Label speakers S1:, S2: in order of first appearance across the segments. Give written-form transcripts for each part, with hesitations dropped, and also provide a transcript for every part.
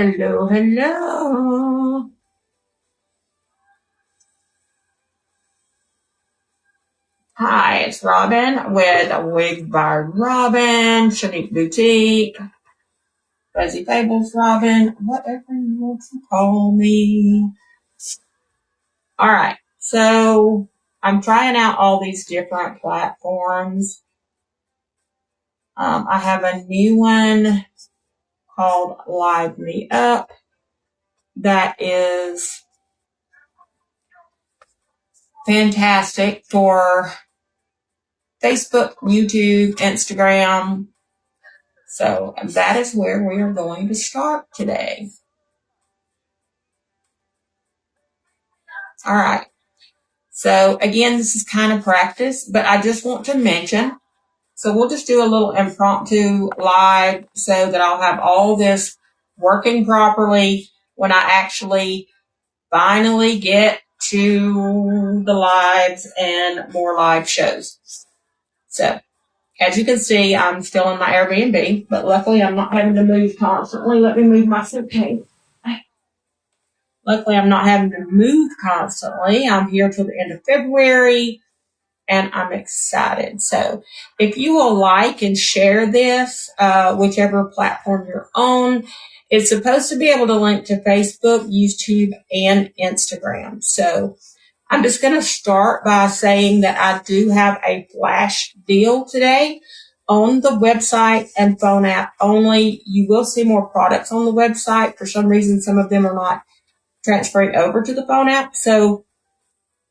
S1: Hello, hello. Hi, it's Robin with WIGS by Robin, Shanique Boutique, Fuzzy Fables Robin, whatever you want to call me. All right, so I'm trying out all these different platforms. I have a new one called Live Me Up that is fantastic for Facebook, YouTube, Instagram. So that is where we are going to start today. All right. So again, this is kind of practice, but I just want to mention, so we'll just do a little impromptu live so that I'll have all this working properly when I actually finally get to the lives and more live shows. So as you can see, I'm still in my Airbnb, but luckily I'm not having to move constantly. Let me move my suitcase. Luckily, I'm not having to move constantly. I'm here till the end of February, and I'm excited. So if you will like and share this, whichever platform you're on, it's supposed to be able to link to Facebook, YouTube, and Instagram. So I'm just going to start by saying that I do have a flash deal today on the website and phone app only. You will see more products on the website. For some reason, some of them are not transferring over to the phone app. So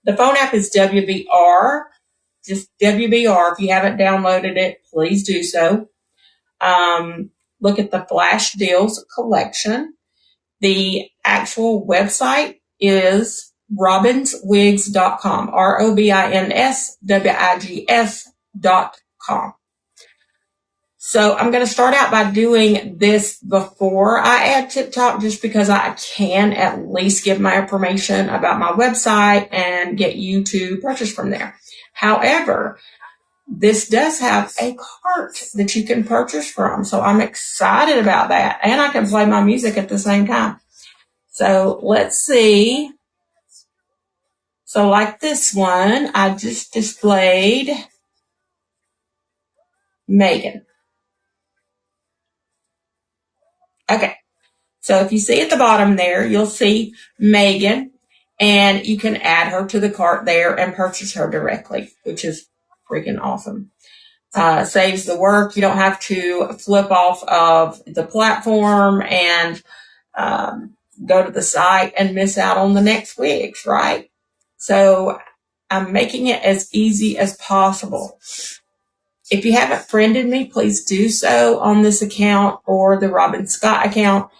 S1: the phone app is WBR, just WBR. If you haven't downloaded it, please do so. Look at the Flash Deals collection. The actual website is robinswigs.com, robinswigs.com. So I'm going to start out by doing this before I add TikTok, just because I can at least give my information about my website and get you to purchase from there. However, this does have a cart that you can purchase from. So I'm excited about that. And I can play my music at the same time. So let's see. So like this one, I just displayed Megan. Okay. So if you see at the bottom there, you'll see Megan, and you can add her to the cart there and purchase her directly, which is freaking awesome. Saves the work. You don't have to flip off of the platform and go to the site and miss out on the next wigs, right? So I'm making it as easy as possible. If you haven't friended me, please do so on this account or the Robin Scott account.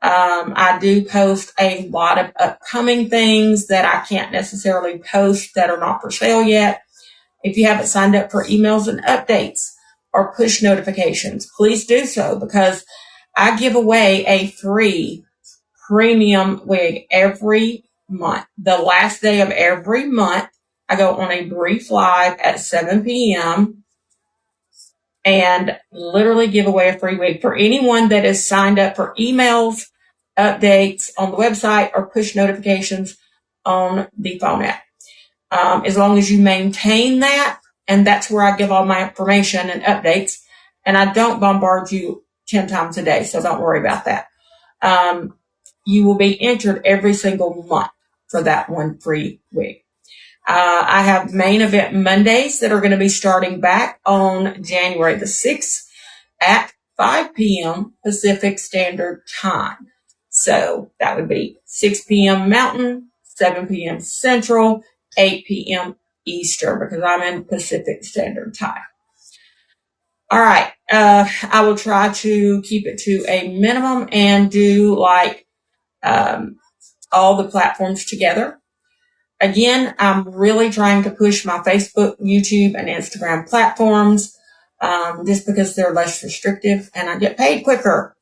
S1: I do post a lot of upcoming things that I can't necessarily post that are not for sale yet. If you haven't signed up for emails and updates or push notifications, please do so, because I give away a free premium wig every month. The last day of every month, I go on a brief live at 7 p.m. and literally give away a free wig for anyone that is signed up for emails, updates on the website, or push notifications on the phone app. As long as you maintain that, and that's where I give all my information and updates, and I don't bombard you 10 times a day, so don't worry about that. You will be entered every single month for that one free wig. I have main event Mondays that are going to be starting back on January the 6th at 5 p.m. Pacific Standard Time. So that would be 6 p.m. Mountain, 7 p.m. Central, 8 p.m. Eastern, because I'm in Pacific Standard Time. All right. I will try to keep it to a minimum and do like all the platforms together. Again, I'm really trying to push my Facebook, YouTube, and Instagram platforms just because they're less restrictive and I get paid quicker.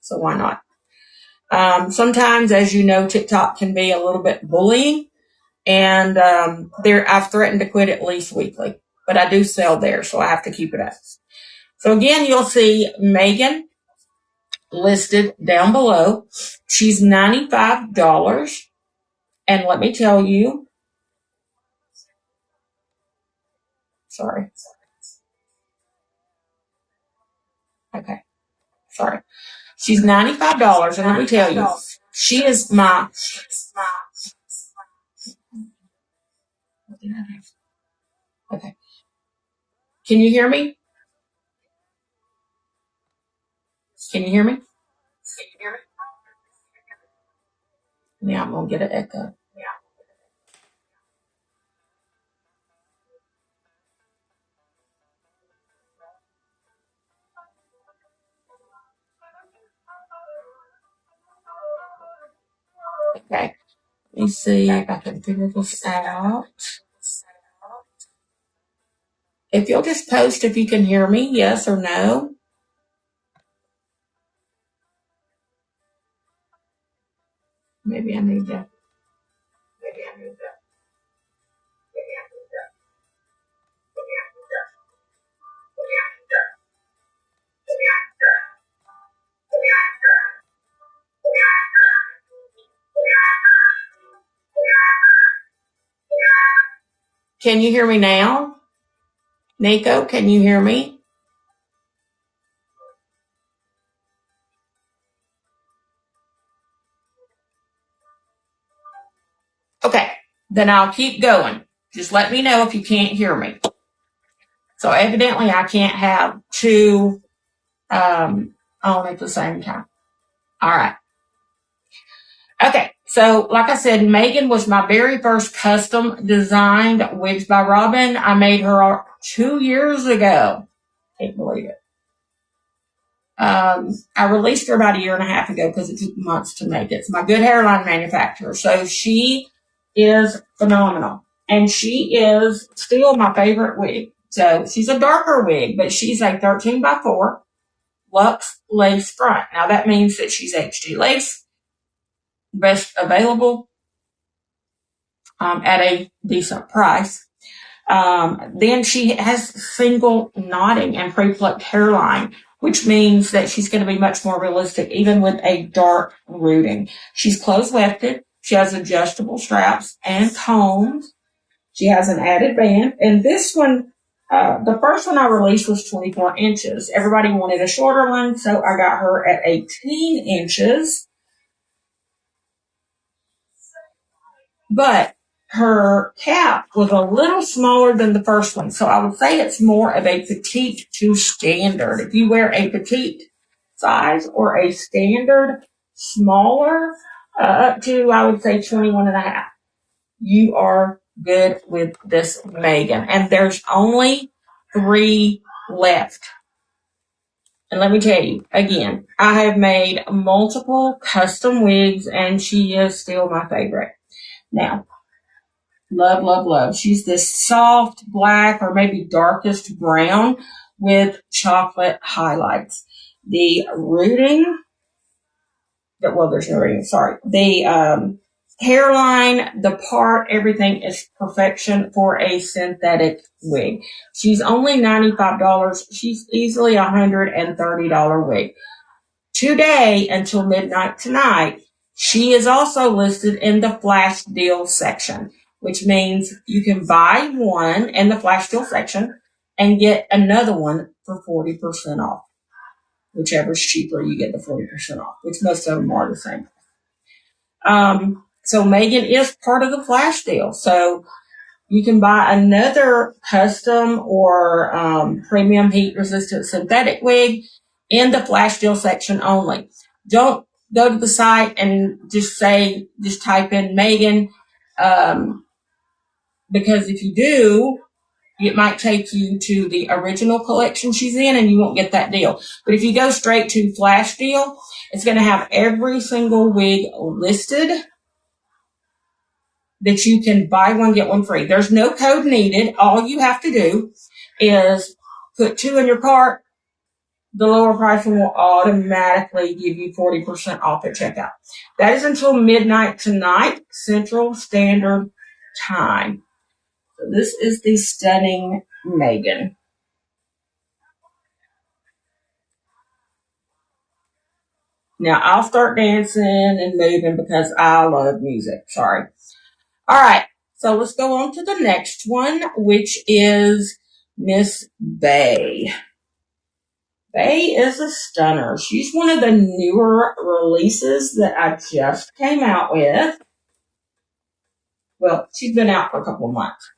S1: So why not? Sometimes, as you know, TikTok can be a little bit bullying, and I've threatened to quit at least weekly, but I do sell there, so I have to keep it up. So again, you'll see Megan listed down below. She's $95. And let me tell you, sorry. Okay. Sorry. She's $95. And let me tell you, she is my, okay. Can you hear me? Can you hear me? Yeah, I'm going to get an echo. Okay. Let me see if I can figure this out. If you'll just post if you can hear me, yes or no. Maybe I need to. Can you hear me now? Nico, can you hear me? Okay, then I'll keep going. Just let me know if you can't hear me. So evidently I can't have two on at the same time. All right. Okay, so like I said, Megan was my very first custom designed Wigs by Robin. I made her 2 years ago. Can't believe it. I released her about a year and a half ago because it took months to make it. It's my Good Hairline manufacturer. So she is phenomenal. And she is still my favorite wig. So she's a darker wig, but she's a 13 by 4 luxe lace front. Now that means that she's HG lace, best available at a decent price. Then she has single knotting and pre-plucked hairline, which means that she's going to be much more realistic, even with a dark rooting. She's close wefted. She has adjustable straps and combs. She has an added band. And this one, the first one I released was 24 inches. Everybody wanted a shorter one, so I got her at 18 inches. But her cap was a little smaller than the first one. So I would say it's more of a petite to standard. If you wear a petite size or a standard smaller, up to, I would say 21 and a half, you are good with this Megan. And there's only 3 left. And let me tell you, again, I have made multiple custom wigs and she is still my favorite. Now, love, love, love. She's this soft black or maybe darkest brown with chocolate highlights. The rooting, well, there's no rooting, sorry. The hairline, the part, everything is perfection for a synthetic wig. She's only $95. She's easily a $130 wig. Today until midnight tonight, she is also listed in the flash deal section, which means you can buy one in the flash deal section and get another one for 40% off. Whichever's cheaper, you get the 40% off, which most of them are the same. So Megan is part of the flash deal. So you can buy another custom or premium heat resistant synthetic wig in the flash deal section only. Don't go to the site and just type in Megan, because if you do, it might take you to the original collection she's in and you won't get that deal. But if you go straight to flash deal, it's going to have every single wig listed that you can buy one, get one free. There's no code needed. All you have to do is put 2 in your cart. The lower price one will automatically give you 40% off at checkout. That is until midnight tonight, Central Standard Time. So this is the stunning Megan. Now I'll start dancing and moving because I love music. Sorry. All right. So let's go on to the next one, which is Miss Bay. Bay is a stunner. She's one of the newer releases that I just came out with. Well, she's been out for a couple of months.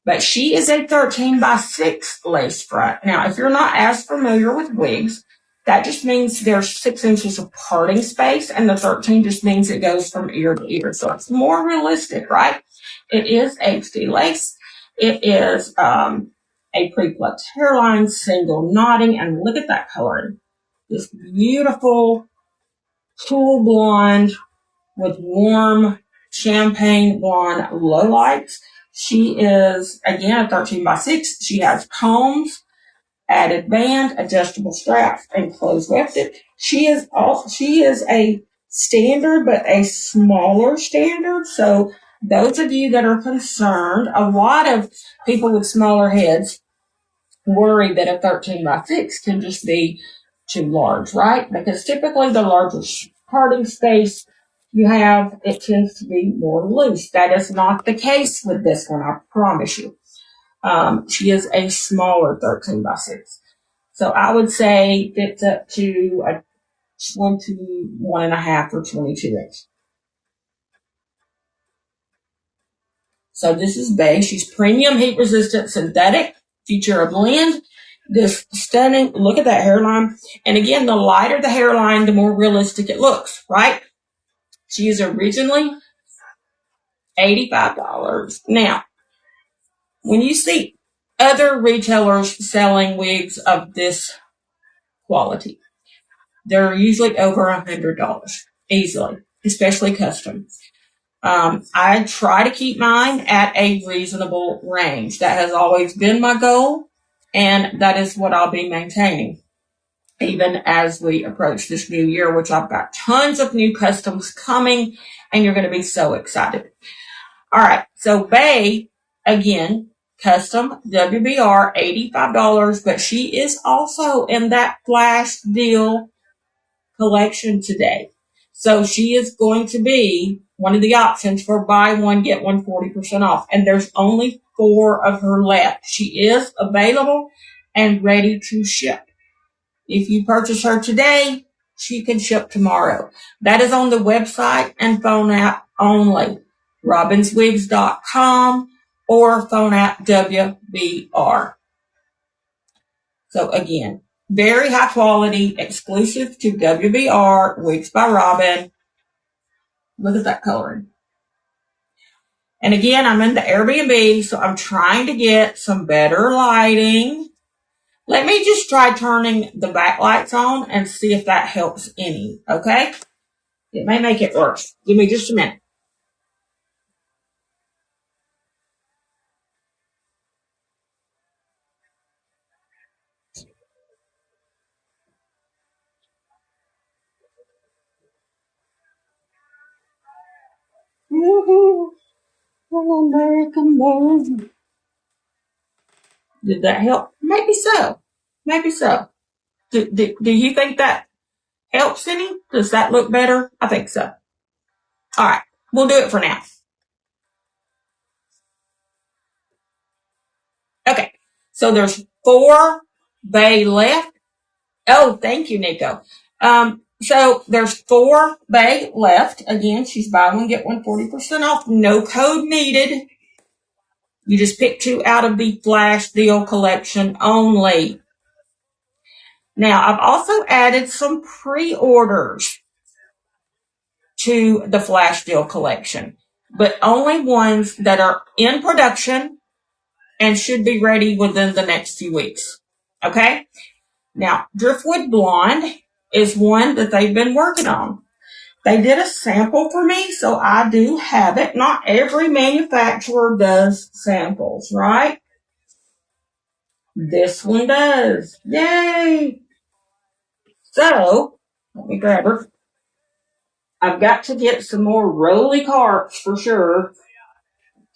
S1: But she is a 13 by 6 lace front. Now, if you're not as familiar with wigs, that just means there's 6 inches of parting space, and the 13 just means it goes from ear to ear. So it's more realistic, right? It is HD lace. It is a pre-plucked hairline, single knotting, and look at that coloring. This beautiful, cool blonde with warm champagne blonde lowlights. She is, again, a 13 by 6. She has combs, added band, adjustable straps, and closed wefted. She is a standard, but a smaller standard. So those of you that are concerned, a lot of people with smaller heads worry that a 13 by 6 can just be too large, right? Because typically the larger parting space you have, it tends to be more loose. That is not the case with this one, I promise you. She is a smaller 13 by 6. So I would say fits up to a 21 and a half or 22 inch. So this is Bay. She's premium heat resistant synthetic, feature a blend. This stunning, look at that hairline. And again, the lighter the hairline, the more realistic it looks, right? She is originally $85. Now, when you see other retailers selling wigs of this quality, they're usually over $100 easily, especially custom. I try to keep mine at a reasonable range. That has always been my goal, and that is what I'll be maintaining even as we approach this new year, which I've got tons of new customs coming, and you're going to be so excited. All right, so Bay, again, custom WBR, $85, but she is also in that flash deal collection today. So she is going to be one of the options for buy one, get one 40% off. And there's only 4 of her left. She is available and ready to ship. If you purchase her today, she can ship tomorrow. That is on the website and phone app only. RobinsWigs.com or phone app WBR. So again, very high quality, exclusive to WBR, Wigs by Robin. Look at that coloring. And again, I'm in the Airbnb, so I'm trying to get some better lighting. Let me just try turning the backlights on and see if that helps any, okay? It may make it worse. Give me just a minute. Woohoo! American Boy. Did that help? Maybe so. Maybe so. Do you think that helps any? Does that look better? I think so. All right. We'll do it for now. Okay. So there's 4 bay left. Oh, thank you, Nico. So there's 4 bay left. Again, she's buy one, get one 40% off. No code needed. You just pick 2 out of the flash deal collection only. Now, I've also added some pre-orders to the flash deal collection, but only ones that are in production and should be ready within the next few weeks. Okay? Now, Driftwood Blonde is one that they've been working on. They did a sample for me, so I do have it. Not every manufacturer does samples, right? This one does. Yay! So, let me grab her. I've got to get some more roly carts for sure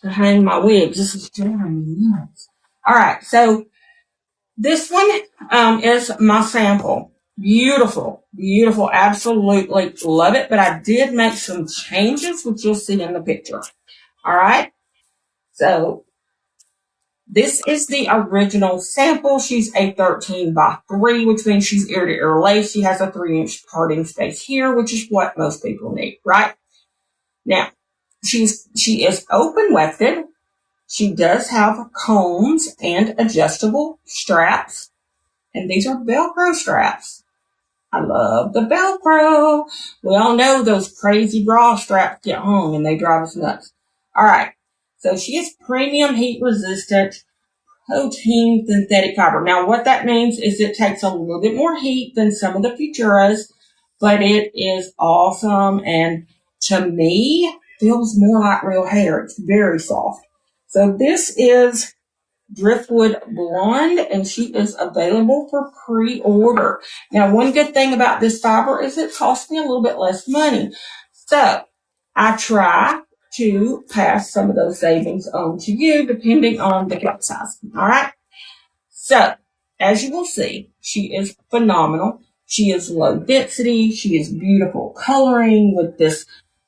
S1: to hang my wigs. This is driving me nuts. All right, so this one is my sample. Beautiful, beautiful. Absolutely love it. But I did make some changes, which you'll see in the picture. All right. So this is the original sample. She's a 13 by 3, which means she's ear to ear lace. She has a 3-inch parting space here, which is what most people need, right? Now, she is open wefted. She does have combs and adjustable straps, and these are Velcro straps. I love the Velcro. We all know those crazy bra straps get hung and they drive us nuts. All right. So she is premium heat resistant protein synthetic fiber. Now what that means is it takes a little bit more heat than some of the Futuras, but it is awesome. And to me, feels more like real hair. It's very soft. So this is Driftwood Blonde, and she is available for pre-order. Now, one good thing about this fiber is it costs me a little bit less money. So, I try to pass some of those savings on to you, depending on the cut size. All right? So, as you will see, she is phenomenal. She is low density. She is beautiful coloring with this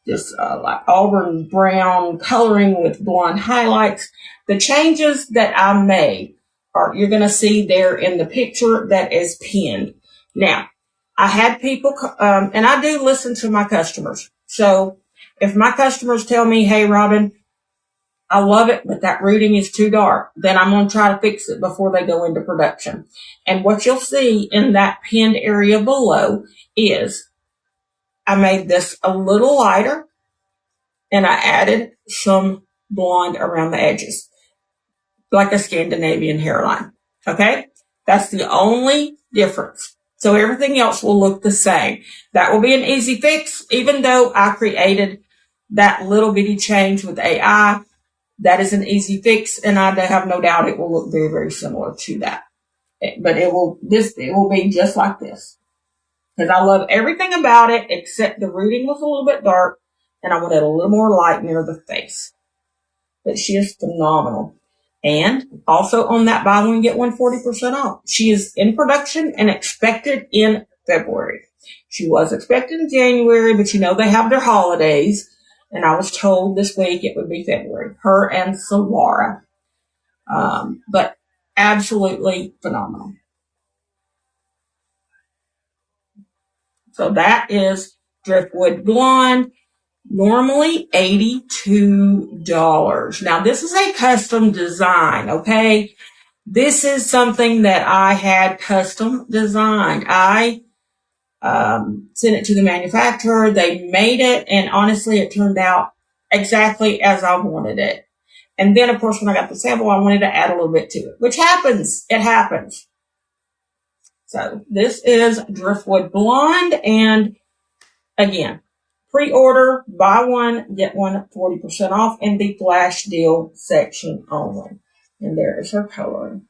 S1: like auburn brown coloring with blonde highlights. The changes that I made are you're going to see there in the picture that is pinned. Now, I had people, and I do listen to my customers. So if my customers tell me, "Hey, Robin, I love it, but that rooting is too dark," then I'm going to try to fix it before they go into production. And what you'll see in that pinned area below is I made this a little lighter and I added some blonde around the edges, like a Scandinavian hairline. Okay? That's the only difference. So everything else will look the same. That will be an easy fix, even though I created that little bitty change with AI. That is an easy fix, and I have no doubt it will look very, very similar to that. But it will be just like this. Because I love everything about it except the rooting was a little bit dark, and I wanted a little more light near the face. But she is phenomenal. And also on that buy one, get one 40% off. She is in production and expected in February. She was expected in January, but you know they have their holidays. And I was told this week it would be February. Her and Solara. But absolutely phenomenal. So that is Driftwood Blonde. Normally $82. Now this is a custom design, okay? This is something that I had custom designed. I sent it to the manufacturer. They made it, and honestly, it turned out exactly as I wanted it. And then, of course, when I got the sample, I wanted to add a little bit to it, which happens. It happens. So this is Driftwood Blonde, and again, pre-order, buy one, get one 40% off in the flash deal section only. And there is her coloring.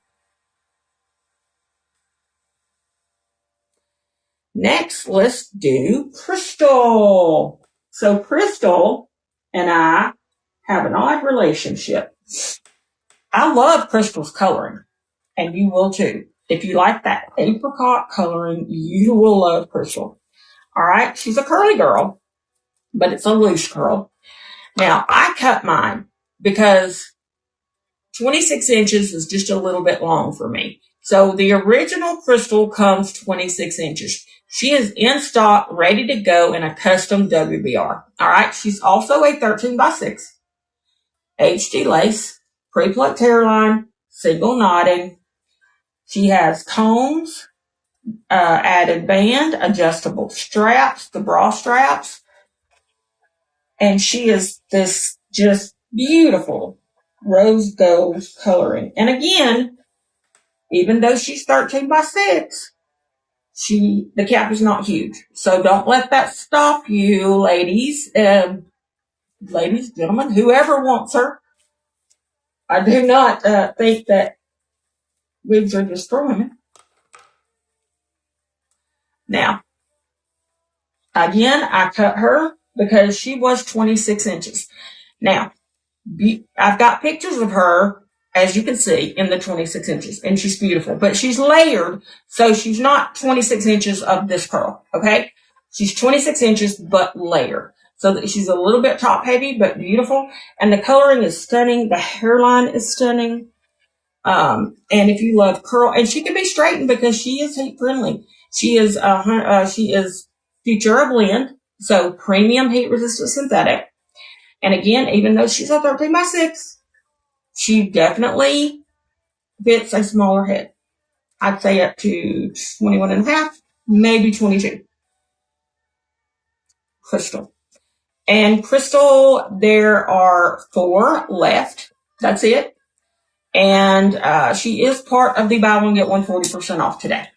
S1: Next, let's do Crystal. So Crystal and I have an odd relationship. I love Crystal's coloring, and you will too. If you like that apricot coloring, you will love Crystal. All right, she's a curly girl, but it's a loose curl. Now, I cut mine because 26 inches is just a little bit long for me. So the original Crystal comes 26 inches. She is in stock, ready to go in a custom WBR. All right. She's also a 13 by 6 HD lace, pre-plucked hairline, single knotting. She has combs, added band, adjustable straps, the bra straps. And she is this just beautiful rose gold coloring. And again, even though she's 13 by 6, the cap is not huge. So don't let that stop you, ladies, gentlemen, whoever wants her. I do not think that wigs are just for women. Now, again, I cut her because she was 26 inches. Now, I've got pictures of her as you can see, in the 26 inches. And she's beautiful. But she's layered, so she's not 26 inches of this curl, okay? She's 26 inches, but layered. So that she's a little bit top heavy, but beautiful. And the coloring is stunning. The hairline is stunning. And if you love curl, and she can be straightened because she is heat friendly. She is Futura blend, so premium heat resistant synthetic. And again, even though she's a 13x6, she definitely fits a smaller head. I'd say up to 21 and a half, maybe 22. Crystal. And Crystal, there are 4 left. That's it. And she is part of the buy one, get one 40% off today.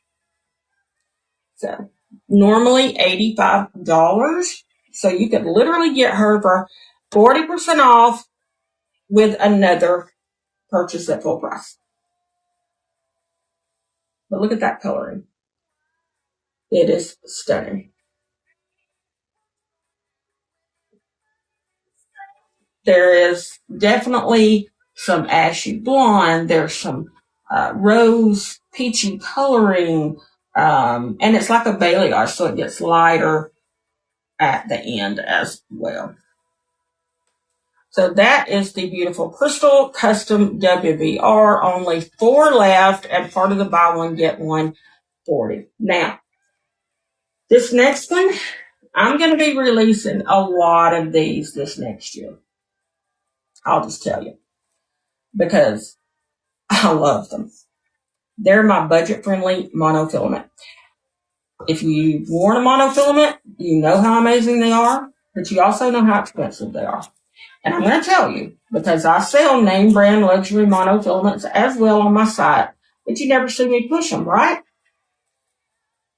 S1: So normally $85. So you could literally get her for 40% off with another purchase at full price. But look at that coloring. It is stunning. There is definitely some ashy blonde. There's some rose peachy coloring. And it's like a balayage, so it gets lighter at the end as well. So that is the beautiful Crystal Custom WVR. Only 4 left, and part of the buy one, get one 40. Now, this next one, I'm going to be releasing a lot of these this next year. I'll just tell you. Because I love them. They're my budget-friendly monofilament. If you've worn a monofilament, you know how amazing they are, but you also know how expensive they are. And I'm going to tell you, because I sell name brand luxury monofilaments as well on my site, but you never see me push them, right?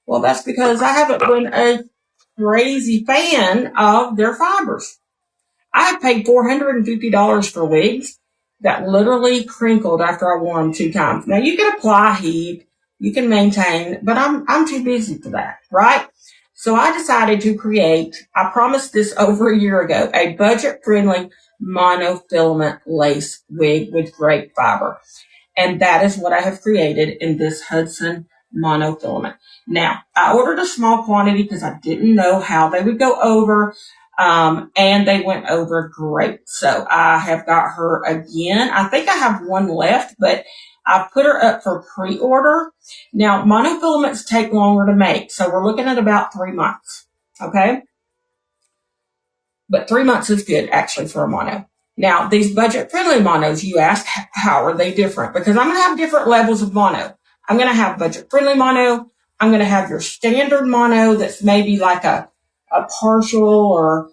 S1: Well, that's because I haven't been a crazy fan of their fibers. I have paid $450 for wigs that literally crinkled after I wore them 2 times. Now you can apply heat, you can maintain, but I'm too busy for that, right? So I decided to create, I promised this over a year ago, a budget-friendly monofilament lace wig with great fiber. And that is what I have created in this Hudson monofilament. Now, I ordered a small quantity because I didn't know how they would go over. And they went over great. So I have got her again. I think I have one left, but I put her up for pre-order. Now, monofilaments take longer to make. So we're looking at about 3 months. Okay. But 3 months is good actually for a mono. Now, these budget-friendly monos, you ask, how are they different? Because I'm going to have different levels of mono. I'm going to have budget-friendly mono. I'm going to have your standard mono that's maybe like a partial or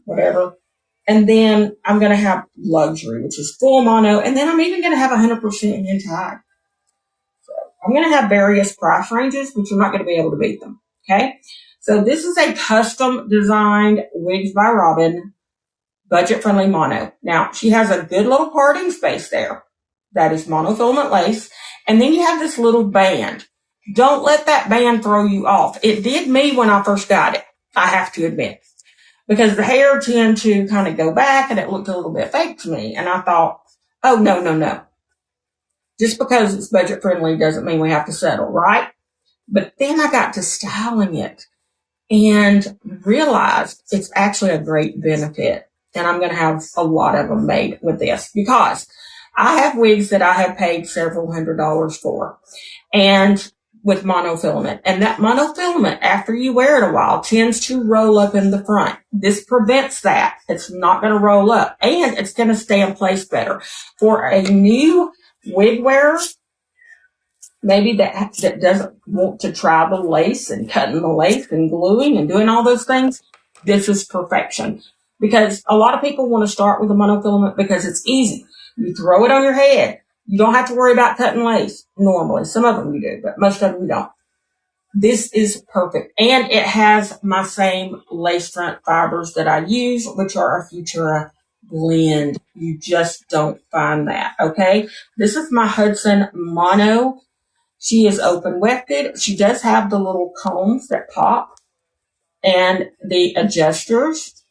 S1: whatever. And then I'm going to have luxury, which is full mono. And then I'm even going to have 100% hand tag. So I'm going to have various price ranges, but you're not going to be able to beat them. Okay. So this is a custom designed Wigs by Robin budget-friendly mono. Now, she has a good little parting space there. That is monofilament lace. And then you have this little band. Don't let that band throw you off. It did me when I first got it, I have to admit. Because the hair tend to kind of go back and it looked a little bit fake to me. And I thought, oh, no. Just because it's budget-friendly doesn't mean we have to settle, right? But then I got to styling it and realized it's actually a great benefit. And I'm going to have a lot of them made with this because I have wigs that I have paid several $100s for and with monofilament. And that monofilament, after you wear it a while, tends to roll up in the front. This prevents that. It's not going to roll up and it's going to stay in place better. For a new wig wearer, maybe that doesn't want to try the lace and cutting the lace and gluing and doing all those things, this is perfection. Because a lot of people want to start with a monofilament because it's easy. You throw it on your head. You don't have to worry about cutting lace normally. Some of them you do, but most of them you don't. This is perfect. And it has my same lace front fibers that I use, which are a Futura blend. You just don't find that, okay? This is my Hudson Mono. She is open wefted. She does have the little combs that pop and the adjusters.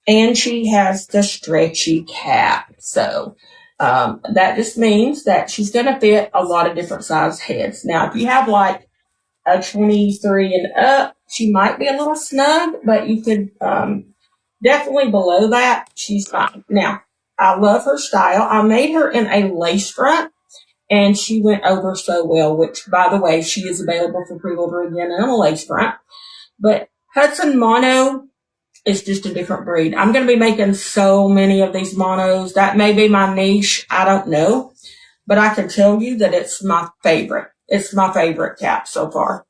S1: And she has the stretchy cap. So that just means that she's going to fit a lot of different size heads. Now, if you have like a 23 and up, she might be a little snug, but you could definitely below that, she's fine. Now, I love her style. I made her in a lace front, and she went over so well, which, by the way, she is available for pre-order again in a lace front. But Hudson Mono is just a different breed. I'm going to be making so many of these monos. That may be my niche. I don't know. But I can tell you that it's my favorite. It's my favorite cap so far.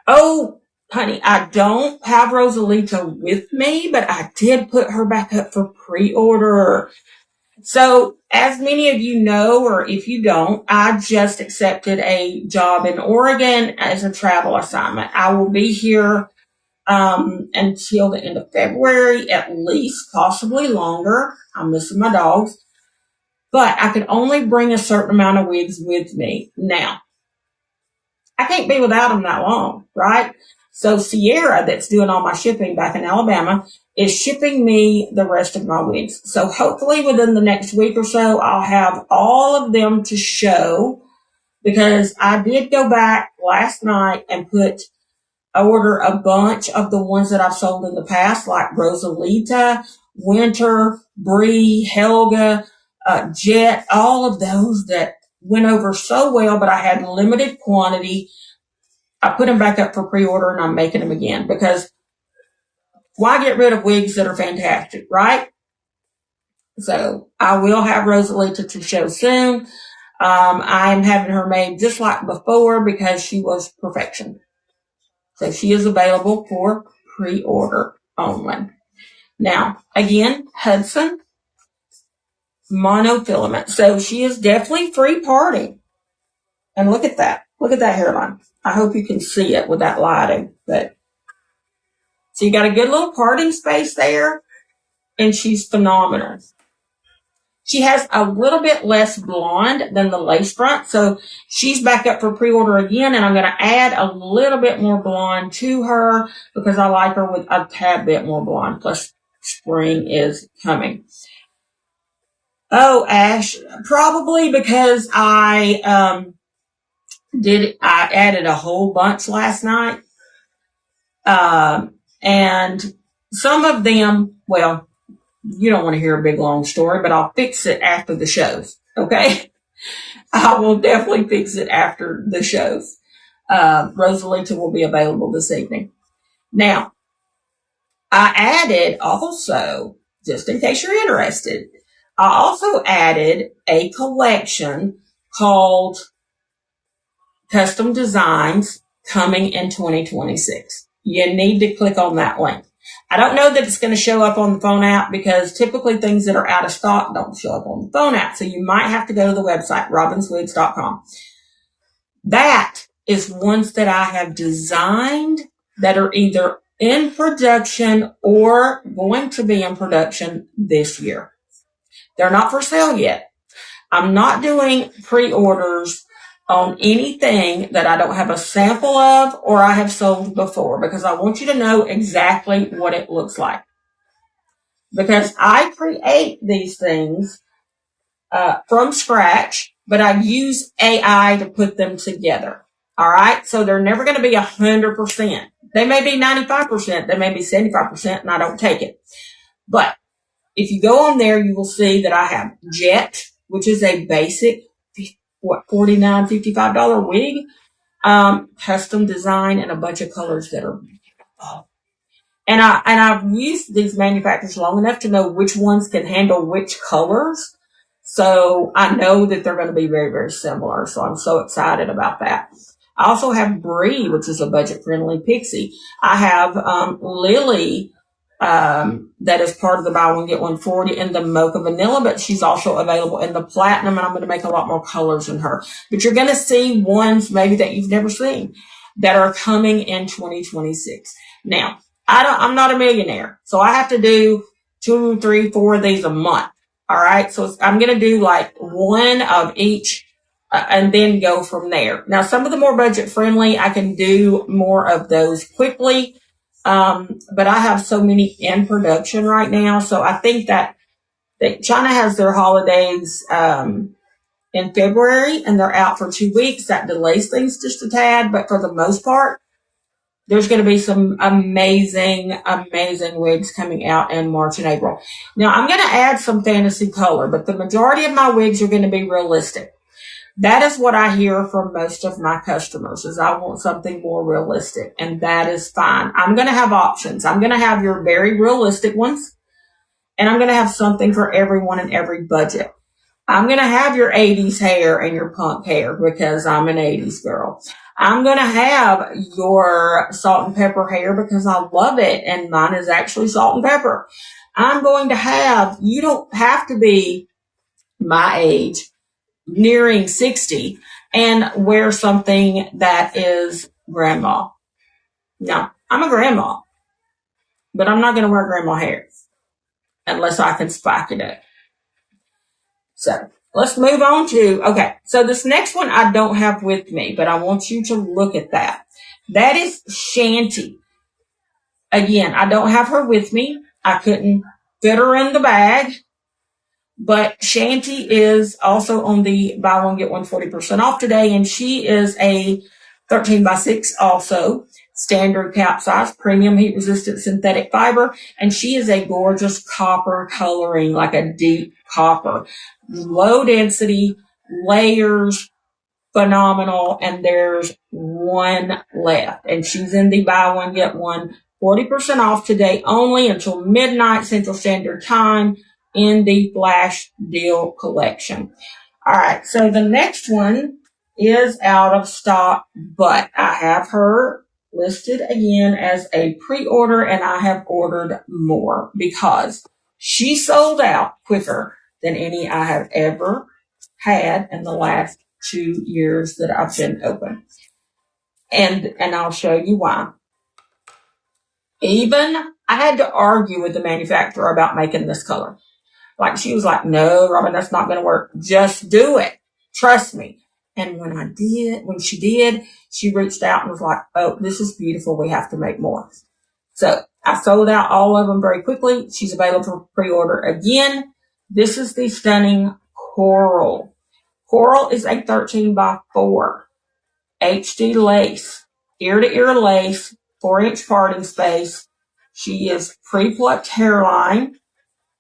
S1: Oh, honey, I don't have Rosalita with me, but I did put her back up for pre-order. So, as many of you know, or if you don't, I just accepted a job in Oregon as a travel assignment. I will be here until the end of February, at least, possibly longer. I'm missing my dogs. But I can only bring a certain amount of wigs with me. Now, I can't be without them that long, right? So Sierra, that's doing all my shipping back in Alabama, is shipping me the rest of my wigs. So hopefully within the next week or so, I'll have all of them to show, because I did go back last night and order a bunch of the ones that I've sold in the past, like Rosalita, Winter, Bree, Helga, Jet, all of those that went over so well, but I had limited quantity. I put them back up for pre-order, and I'm making them again, because why get rid of wigs that are fantastic, right? So I will have Rosalita to show soon. I'm having her made just like before, because she was perfection. So she is available for pre-order only. Now, again, Hudson monofilament. So she is definitely free parting. And look at that. Look at that hairline. I hope you can see it with that lighting. But so you got a good little parting space there, and she's phenomenal. She has a little bit less blonde than the lace front, so she's back up for pre-order again, and I'm going to add a little bit more blonde to her, because I like her with a tad bit more blonde, plus spring is coming. Oh, Ash, probably because I added a whole bunch last night. And some of them, well, you don't want to hear a big long story, but I'll fix it after the shows. Okay. I will definitely fix it after the shows. Rosalita will be available this evening. Now, I added also, just in case you're interested, I also added a collection called Custom Designs coming in 2026. You need to click on that link. I don't know that it's going to show up on the phone app, because typically things that are out of stock don't show up on the phone app. So you might have to go to the website, robinswigs.com. That is ones that I have designed that are either in production or going to be in production this year. They're not for sale yet. I'm not doing pre-orders on anything that I don't have a sample of or I have sold before, because I want you to know exactly what it looks like. Because I create these things from scratch, but I use AI to put them together. All right. So they're never going to be 100%. They may be 95%. They may be 75%, and I don't take it. But if you go on there, you will see that I have Jet, which is a basic, $49, $55 wig, custom design, and a bunch of colors that are, and I've used these manufacturers long enough to know which ones can handle which colors. So I know that they're going to be very, very similar. So I'm so excited about that. I also have Bree, which is a budget-friendly pixie. I have Lily, that is part of the buy one, get one 40 in the mocha vanilla, but she's also available in the platinum, and I'm going to make a lot more colors in her. But you're going to see ones maybe that you've never seen that are coming in 2026. Now, I'm not a millionaire, so I have to do 2, 3, 4 of these a month. All right. So I'm going to do like one of each, and then go from there. Now, some of the more budget friendly, I can do more of those quickly. But I have so many in production right now. So I think that China has their holidays in February and they're out for 2 weeks. That delays things just a tad, but for the most part, there's going to be some amazing wigs coming out in March and April. Now, I'm going to add some fantasy color, but the majority of my wigs are going to be realistic. That is what I hear from most of my customers is I want something more realistic, and that is fine. I'm going to have options. I'm going to have your very realistic ones, and I'm going to have something for everyone and every budget. I'm going to have your 80s hair and your punk hair because I'm an 80s girl. I'm going to have your salt and pepper hair because I love it, and mine is actually salt and pepper. I'm going to have, you don't have to be my age, nearing 60, and wear something that is grandma. No, I'm a grandma, but I'm not going to wear grandma hair unless I can spike it up. So let's move on to, okay, so this next one I don't have with me, but I want you to look at that. That is Shanty. Again, I don't have her with me. I couldn't fit her in the bag, but Shanty is also on the buy one, get one 40% off today, and she is a 13x6 also, standard cap size, premium heat resistant synthetic fiber, and she is a gorgeous copper coloring, like a deep copper. Low density, layers, phenomenal, and there's one left, and she's in the buy one, get one 40% off today only until midnight Central Standard Time in the flash deal collection. All right, so the next one is out of stock, but I have her listed again as a pre-order, and I have ordered more because she sold out quicker than any I have ever had in the last 2 years that I've been open. And I'll show you why. Even I had to argue with the manufacturer about making this color. Like she was like, no, Robin, that's not going to work. Just do it. Trust me. And when she did, she reached out and was like, oh, this is beautiful. We have to make more. So I sold out all of them very quickly. She's available for pre-order again. This is the stunning Coral. Coral is a 13x4 HD lace, ear-to-ear lace, 4-inch parting space. She is pre-plucked hairline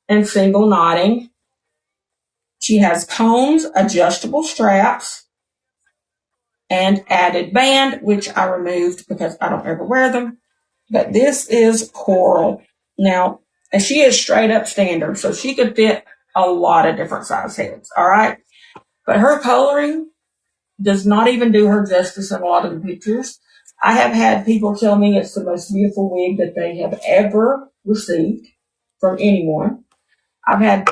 S1: and single knotting. She has combs, adjustable straps, and added band, which I removed because I don't ever wear them. But this is Coral. Now, and she is straight up standard, so she could fit a lot of different size heads, all right? But her coloring does not even do her justice in a lot of the pictures. I have had people tell me it's the most beautiful wig that they have ever received from anyone. I've had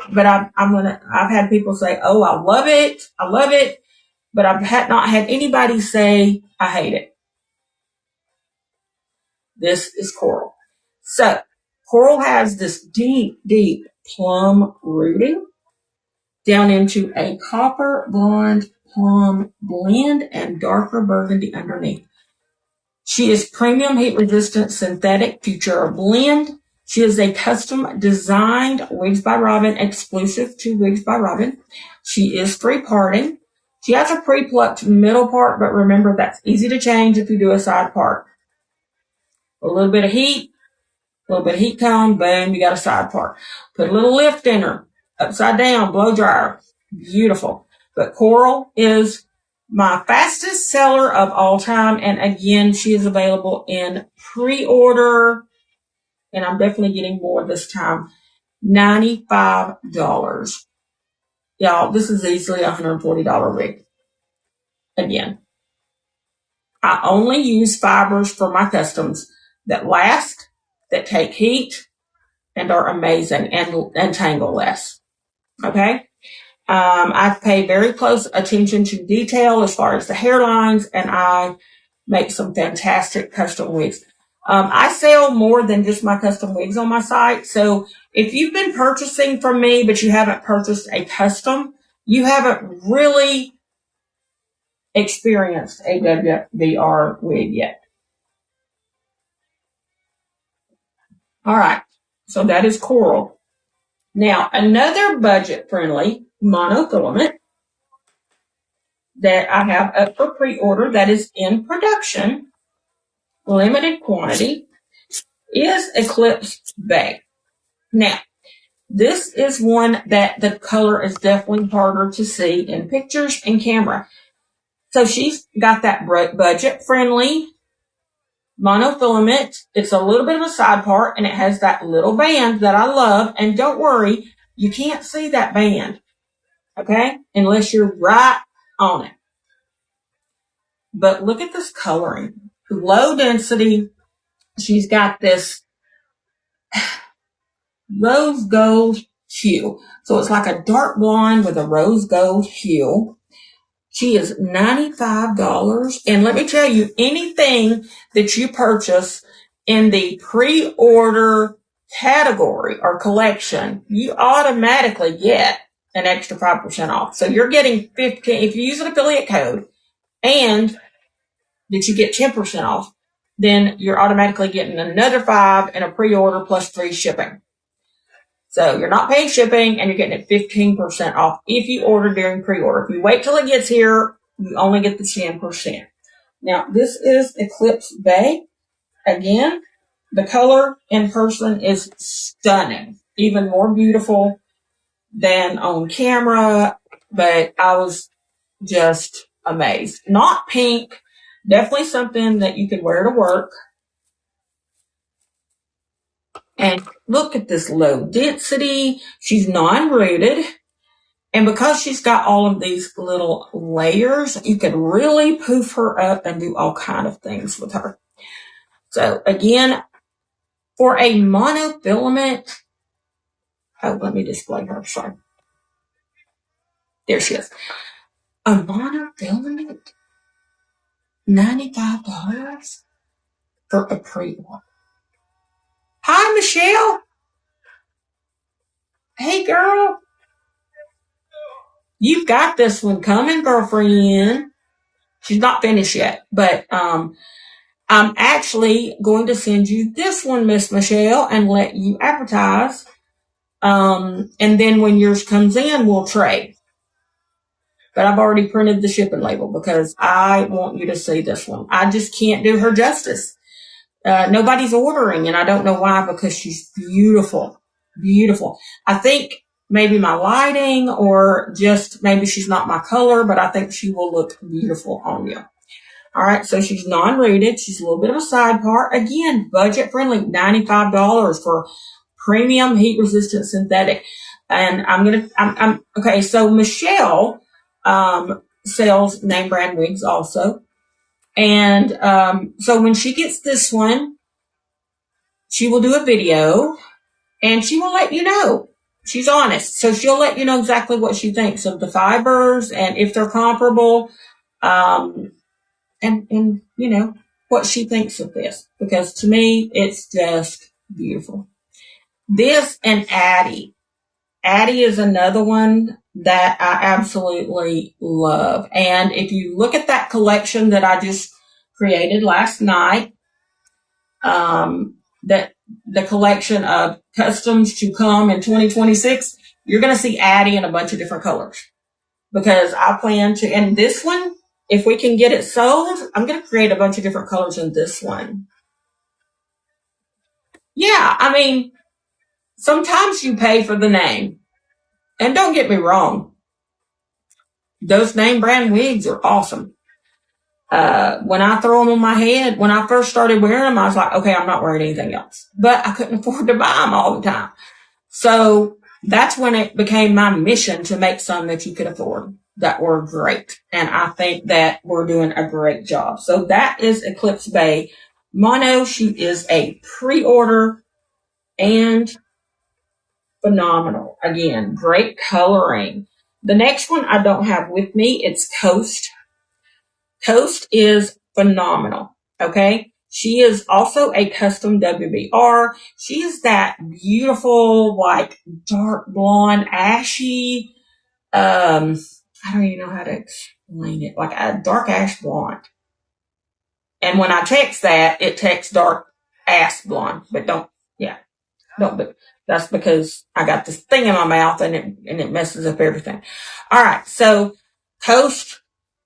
S1: people say, "Oh, I love it," but I've not had anybody say I hate it. This is Coral. So Coral has this deep plum rooting down into a copper blonde plum blend and darker burgundy underneath. She is premium heat resistant synthetic Futura blend. She is a custom designed Wigs by Robin exclusive to Wigs by Robin. She is free parting. She has a pre-plucked middle part, but remember that's easy to change if you do a side part. A little bit of heat comb, boom, you got a side part. Put a little lift in her, upside down, blow dryer. Beautiful. But Coral is my fastest seller of all time. And again, she is available in pre-order. And I'm definitely getting more this time. $95. Y'all, this is easily a $140 wig. Again, I only use fibers for my customs that last, that take heat, and are amazing and tangle less. Okay? I pay very close attention to detail as far as the hairlines, and I make some fantastic custom wigs. I sell more than just my custom wigs on my site. So if you've been purchasing from me, but you haven't purchased a custom, you haven't really experienced a WBR wig yet. All right. So that is coral. Now, another budget-friendly monofilament that I have up for pre-order that is in production, limited quantity, is Eclipse Bay. Now, this is one that the color is definitely harder to see in pictures and camera. So she's got that budget-friendly monofilament. It's a little bit of a side part, and it has that little band that I love. And don't worry, you can't see that band, okay, unless you're right on it. But look at this coloring. Low density. She's got this rose gold hue. So it's like a dark blonde with a rose gold hue. She is $95. And let me tell you, anything that you purchase in the pre-order category or collection, you automatically get an extra 5% off. So you're getting 15, if you use an affiliate code and that you get 10% off, then you're automatically getting another 5 in a pre-order plus free shipping. So you're not paying shipping and you're getting it 15% off if you order during pre-order. If you wait till it gets here, you only get the 10%. Now, this is Eclipse Bay. Again, the color in person is stunning, even more beautiful than on camera, but I was just amazed. Not pink, definitely something that you could wear to work. And look at this low density. She's non-rooted. And because she's got all of these little layers, you could really poof her up and do all kind of things with her. So again, for a monofilament, oh, let me display her. Sorry. There she is. A monofilament, $95 for a pre-order. Hi, Michelle. Hey, girl. You've got this one coming, girlfriend. She's not finished yet, but I'm actually going to send you this one, Miss Michelle, and let you advertise. And then when yours comes in, we'll trade. But I've already printed the shipping label because I want you to see this one. I just can't do her justice. Nobody's ordering, and I don't know why, because she's beautiful. Beautiful. I think maybe my lighting or just maybe she's not my color, but I think she will look beautiful on you. All right, so she's non-rooted. She's a little bit of a side part. Again, budget-friendly, $95 for premium heat-resistant synthetic. And okay, so Michelle sells name brand wigs also. And so when she gets this one, she will do a video and she will let you know. She's honest. So she'll let you know exactly what she thinks of the fibers and if they're comparable. And you know, what she thinks of this. Because to me, it's just beautiful. This and Addie. Addie is another one that I absolutely love. And if you look at that collection that I just created last night, that the collection of customs to come in 2026, you're going to see Addie in a bunch of different colors. Because I plan to, and this one, if we can get it sold, I'm going to create a bunch of different colors in this one. Yeah, I mean, sometimes you pay for the name. And don't get me wrong, those name brand wigs are awesome. When I throw them on my head, when I first started wearing them, I was like, okay, I'm not wearing anything else. But I couldn't afford to buy them all the time. So that's when it became my mission to make some that you could afford that were great. And I think that we're doing a great job. So that is Eclipse Bay Mono. She is a pre-order and phenomenal. Again, great coloring. The next one I don't have with me. It's Coast. Coast is phenomenal. Okay. She is also a custom WBR. She is that beautiful, like dark blonde, ashy, I don't even know how to explain it, like a dark ash blonde. And when I text that, it texts dark ass blonde, but don't, yeah. No, but that's because I got this thing in my mouth and it messes up everything. All right. So Coast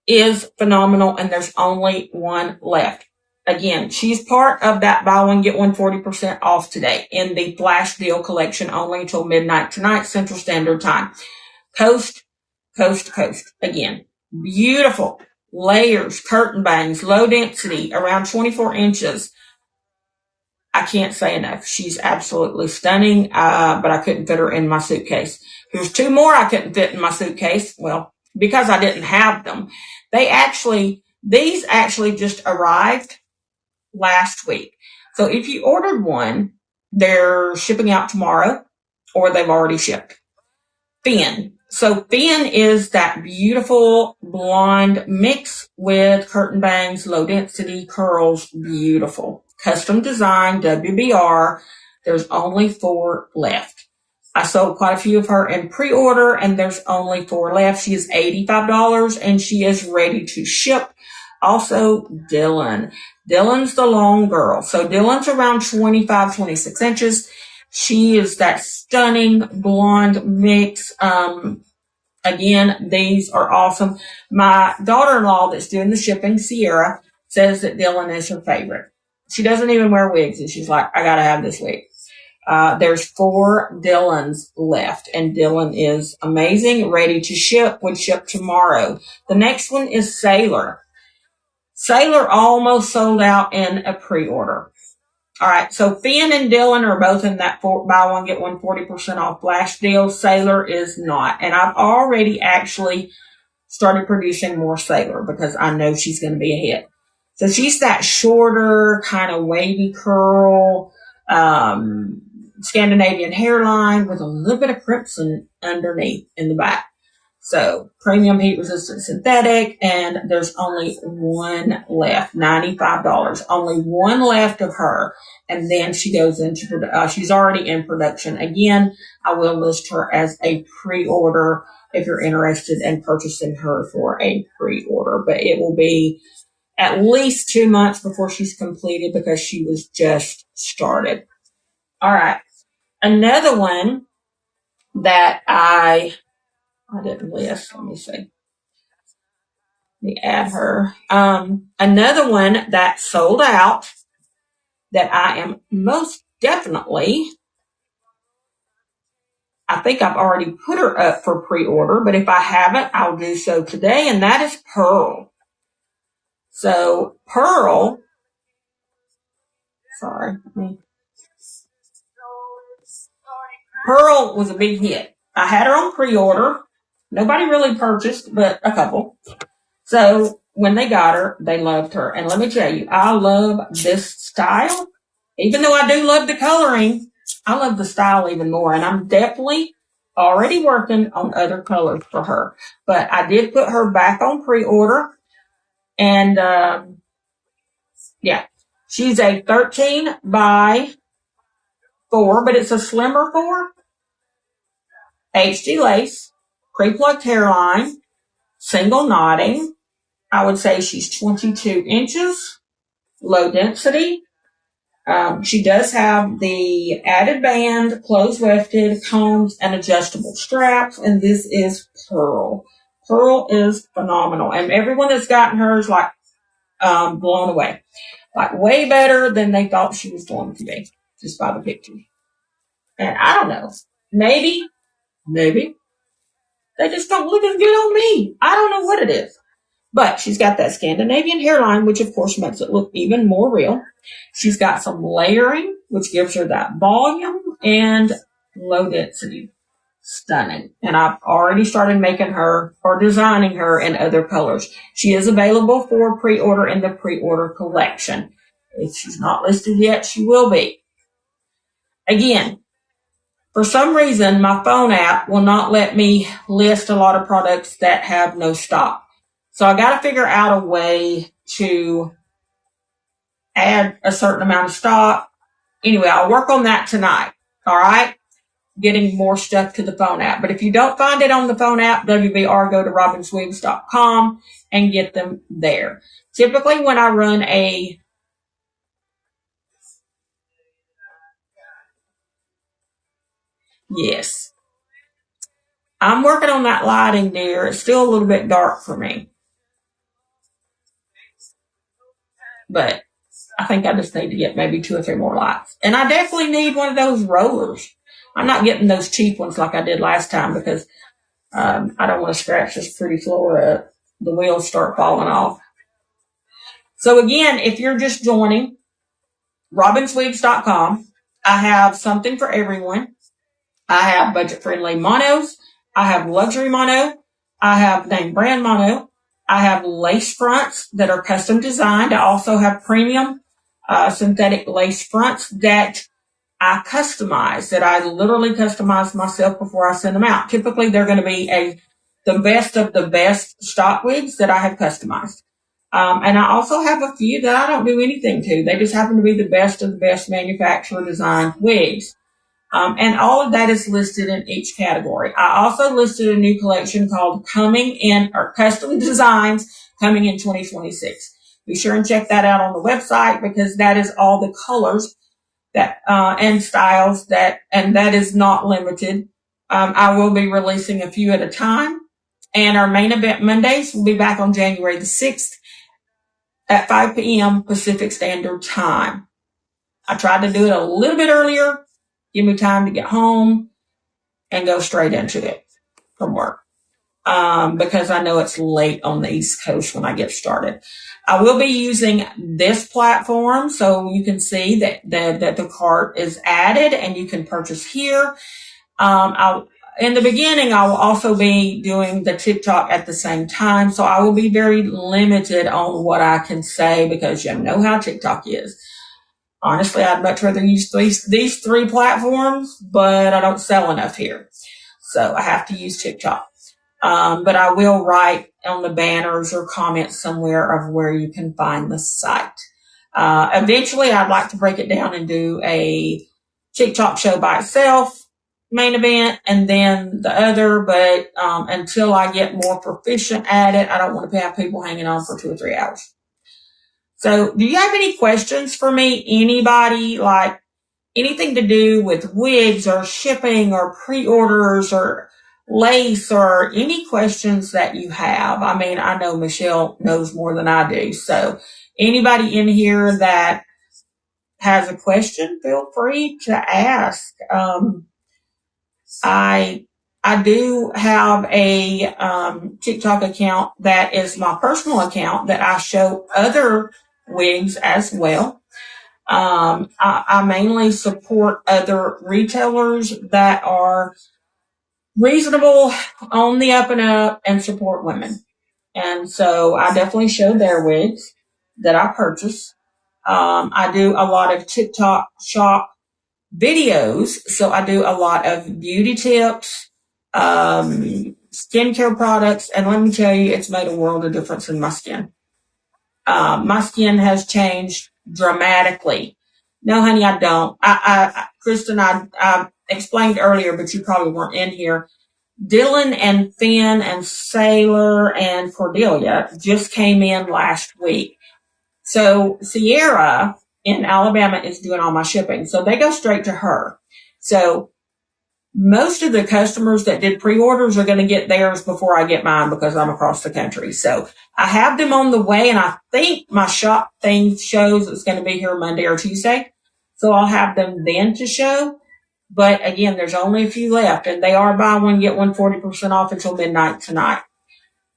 S1: is phenomenal and there's only one left. Again, she's part of that buy one, get one 40% off today in the flash deal collection only until midnight tonight, Central Standard Time. Coast, coast to coast. Again, beautiful layers, curtain bangs, low density, around 24 inches. I can't say enough. She's absolutely stunning, but I couldn't fit her in my suitcase. There's two more I couldn't fit in my suitcase. Well, because I didn't have them. These actually just arrived last week. So if you ordered one, they're shipping out tomorrow or they've already shipped. Fin. So Fin is that beautiful blonde mix with curtain bangs, low density curls, beautiful. Custom design, WBR. There's only 4 left. I sold quite a few of her in pre-order and there's only 4 left. She is $85 and she is ready to ship. Also, Dylan. Dylan's the long girl. So Dylan's around 25, 26 inches. She is that stunning blonde mix. Again, these are awesome. My daughter-in-law that's doing the shipping, Sierra, says that Dylan is her favorite. She doesn't even wear wigs, and she's like, I gotta have this wig. There's 4 Dylans left, and Dylan is amazing, ready to ship, would ship tomorrow. The next one is Sailor. Sailor almost sold out in a pre-order. All right, so Finn and Dylan are both in that buy one, get one 40% off flash deal. Sailor is not. And I've already actually started producing more Sailor because I know she's going to be a hit. So she's that shorter, kind of wavy curl, Scandinavian hairline with a little bit of crimson underneath in the back. So premium heat resistant synthetic, and there's only one left, $95. Only one left of her, and then she goes into she's already in production. Again, I will list her as a pre-order if you're interested in purchasing her for a pre-order, but it will be at least 2 months before she's completed because she was just started. All right, another one that I didn't list. Let me see. Let me add her. Another one that sold out that I am most definitely, I think I've already put her up for pre-order, but if I haven't, I'll do so today, and that is Pearl. So Pearl, Pearl was a big hit. I had her on pre-order. Nobody really purchased, but a couple. So when they got her, they loved her. And let me tell you, I love this style. Even though I do love the coloring, I love the style even more. And I'm definitely already working on other colors for her. But I did put her back on pre-order. And, yeah, she's a 13 by 4, but it's a slimmer 4. HD lace, pre-plucked hairline, single knotting. I would say she's 22 inches, low density. She does have the added band, closed wefted, combs, and adjustable straps, and this is Pearl. Pearl is phenomenal, and everyone that's gotten hers like blown away, like way better than they thought she was going to be, just by the picture. And I don't know, maybe they just don't look as good on me. I don't know what it is. But she's got that Scandinavian hairline, which of course makes it look even more real. She's got some layering, which gives her that volume and low density. Stunning. And I've already started making her or designing her in other colors. She is available for pre-order in the pre-order collection. If she's not listed yet, she will be. Again, for some reason, my phone app will not let me list a lot of products that have no stock. So I got to figure out a way to add a certain amount of stock. Anyway, I'll work on that tonight. All right. Getting more stuff to the phone app. But if you don't find it on the phone app, WBR, go to robinswigs.com and get them there. Typically when I run a Yes. I'm working on that lighting, dear. It's still a little bit dark for me. But I think I just need to get maybe 2 or 3 more lights. And I definitely need one of those rollers. I'm not getting those cheap ones like I did last time because I don't want to scratch this pretty floor up. The wheels start falling off. So again, if you're just joining, robinswigs.com, I have something for everyone. I have budget-friendly monos. I have luxury mono. I have name brand mono. I have lace fronts that are custom designed. I also have premium synthetic lace fronts that I customize, that I literally customize myself before I send them out. Typically, they're going to be the best of the best stock wigs that I have customized. And I also have a few that I don't do anything to. They just happen to be the best of the best manufacturer designed wigs. And all of that is listed in each category. I also listed a new collection called Custom Designs Coming in 2026. Be sure and check that out on the website because that is all the colors that and styles and that is not limited. I will be releasing a few at a time. And our main event Mondays will be back on January the 6th at 5 p.m. Pacific Standard Time. I tried to do it a little bit earlier, give me time to get home and go straight into it from work. Because I know it's late on the East Coast when I get started. I will be using this platform so you can see that the cart is added and you can purchase here. In the beginning, I will also be doing the TikTok at the same time. So I will be very limited on what I can say because you know how TikTok is. Honestly, I'd much rather use these 3 platforms, but I don't sell enough here. So I have to use TikTok. But I will write on the banners or comments somewhere of where you can find the site. Eventually, I'd like to break it down and do a TikTok show by itself, main event, and then the other. But until I get more proficient at it, I don't want to have people hanging on for 2 or 3 hours. So do you have any questions for me? Anybody, like anything to do with wigs or shipping or pre-orders or lace or any questions that you have? I mean, I know Michelle knows more than I do. So anybody in here that has a question, feel free to ask. I do have a TikTok account that is my personal account that I show other wigs as well. I mainly support other retailers that are reasonable, on the up and up, and support women. And so I definitely show their wigs that I purchase. I do a lot of TikTok shop videos. So I do a lot of beauty tips, skincare products. And let me tell you, it's made a world of difference in my skin. My skin has changed dramatically. No, honey, I don't. Kristen, I explained earlier, but you probably weren't in here. Dylan and Finn and Sailor and Cordelia just came in last week. So Sierra in Alabama is doing all my shipping. So they go straight to her. So most of the customers that did pre-orders are going to get theirs before I get mine because I'm across the country. So I have them on the way, and I think my shop thing shows it's going to be here Monday or Tuesday. So I'll have them then to show. But again, there's only a few left, and they are buy one, get one 40% off until midnight tonight.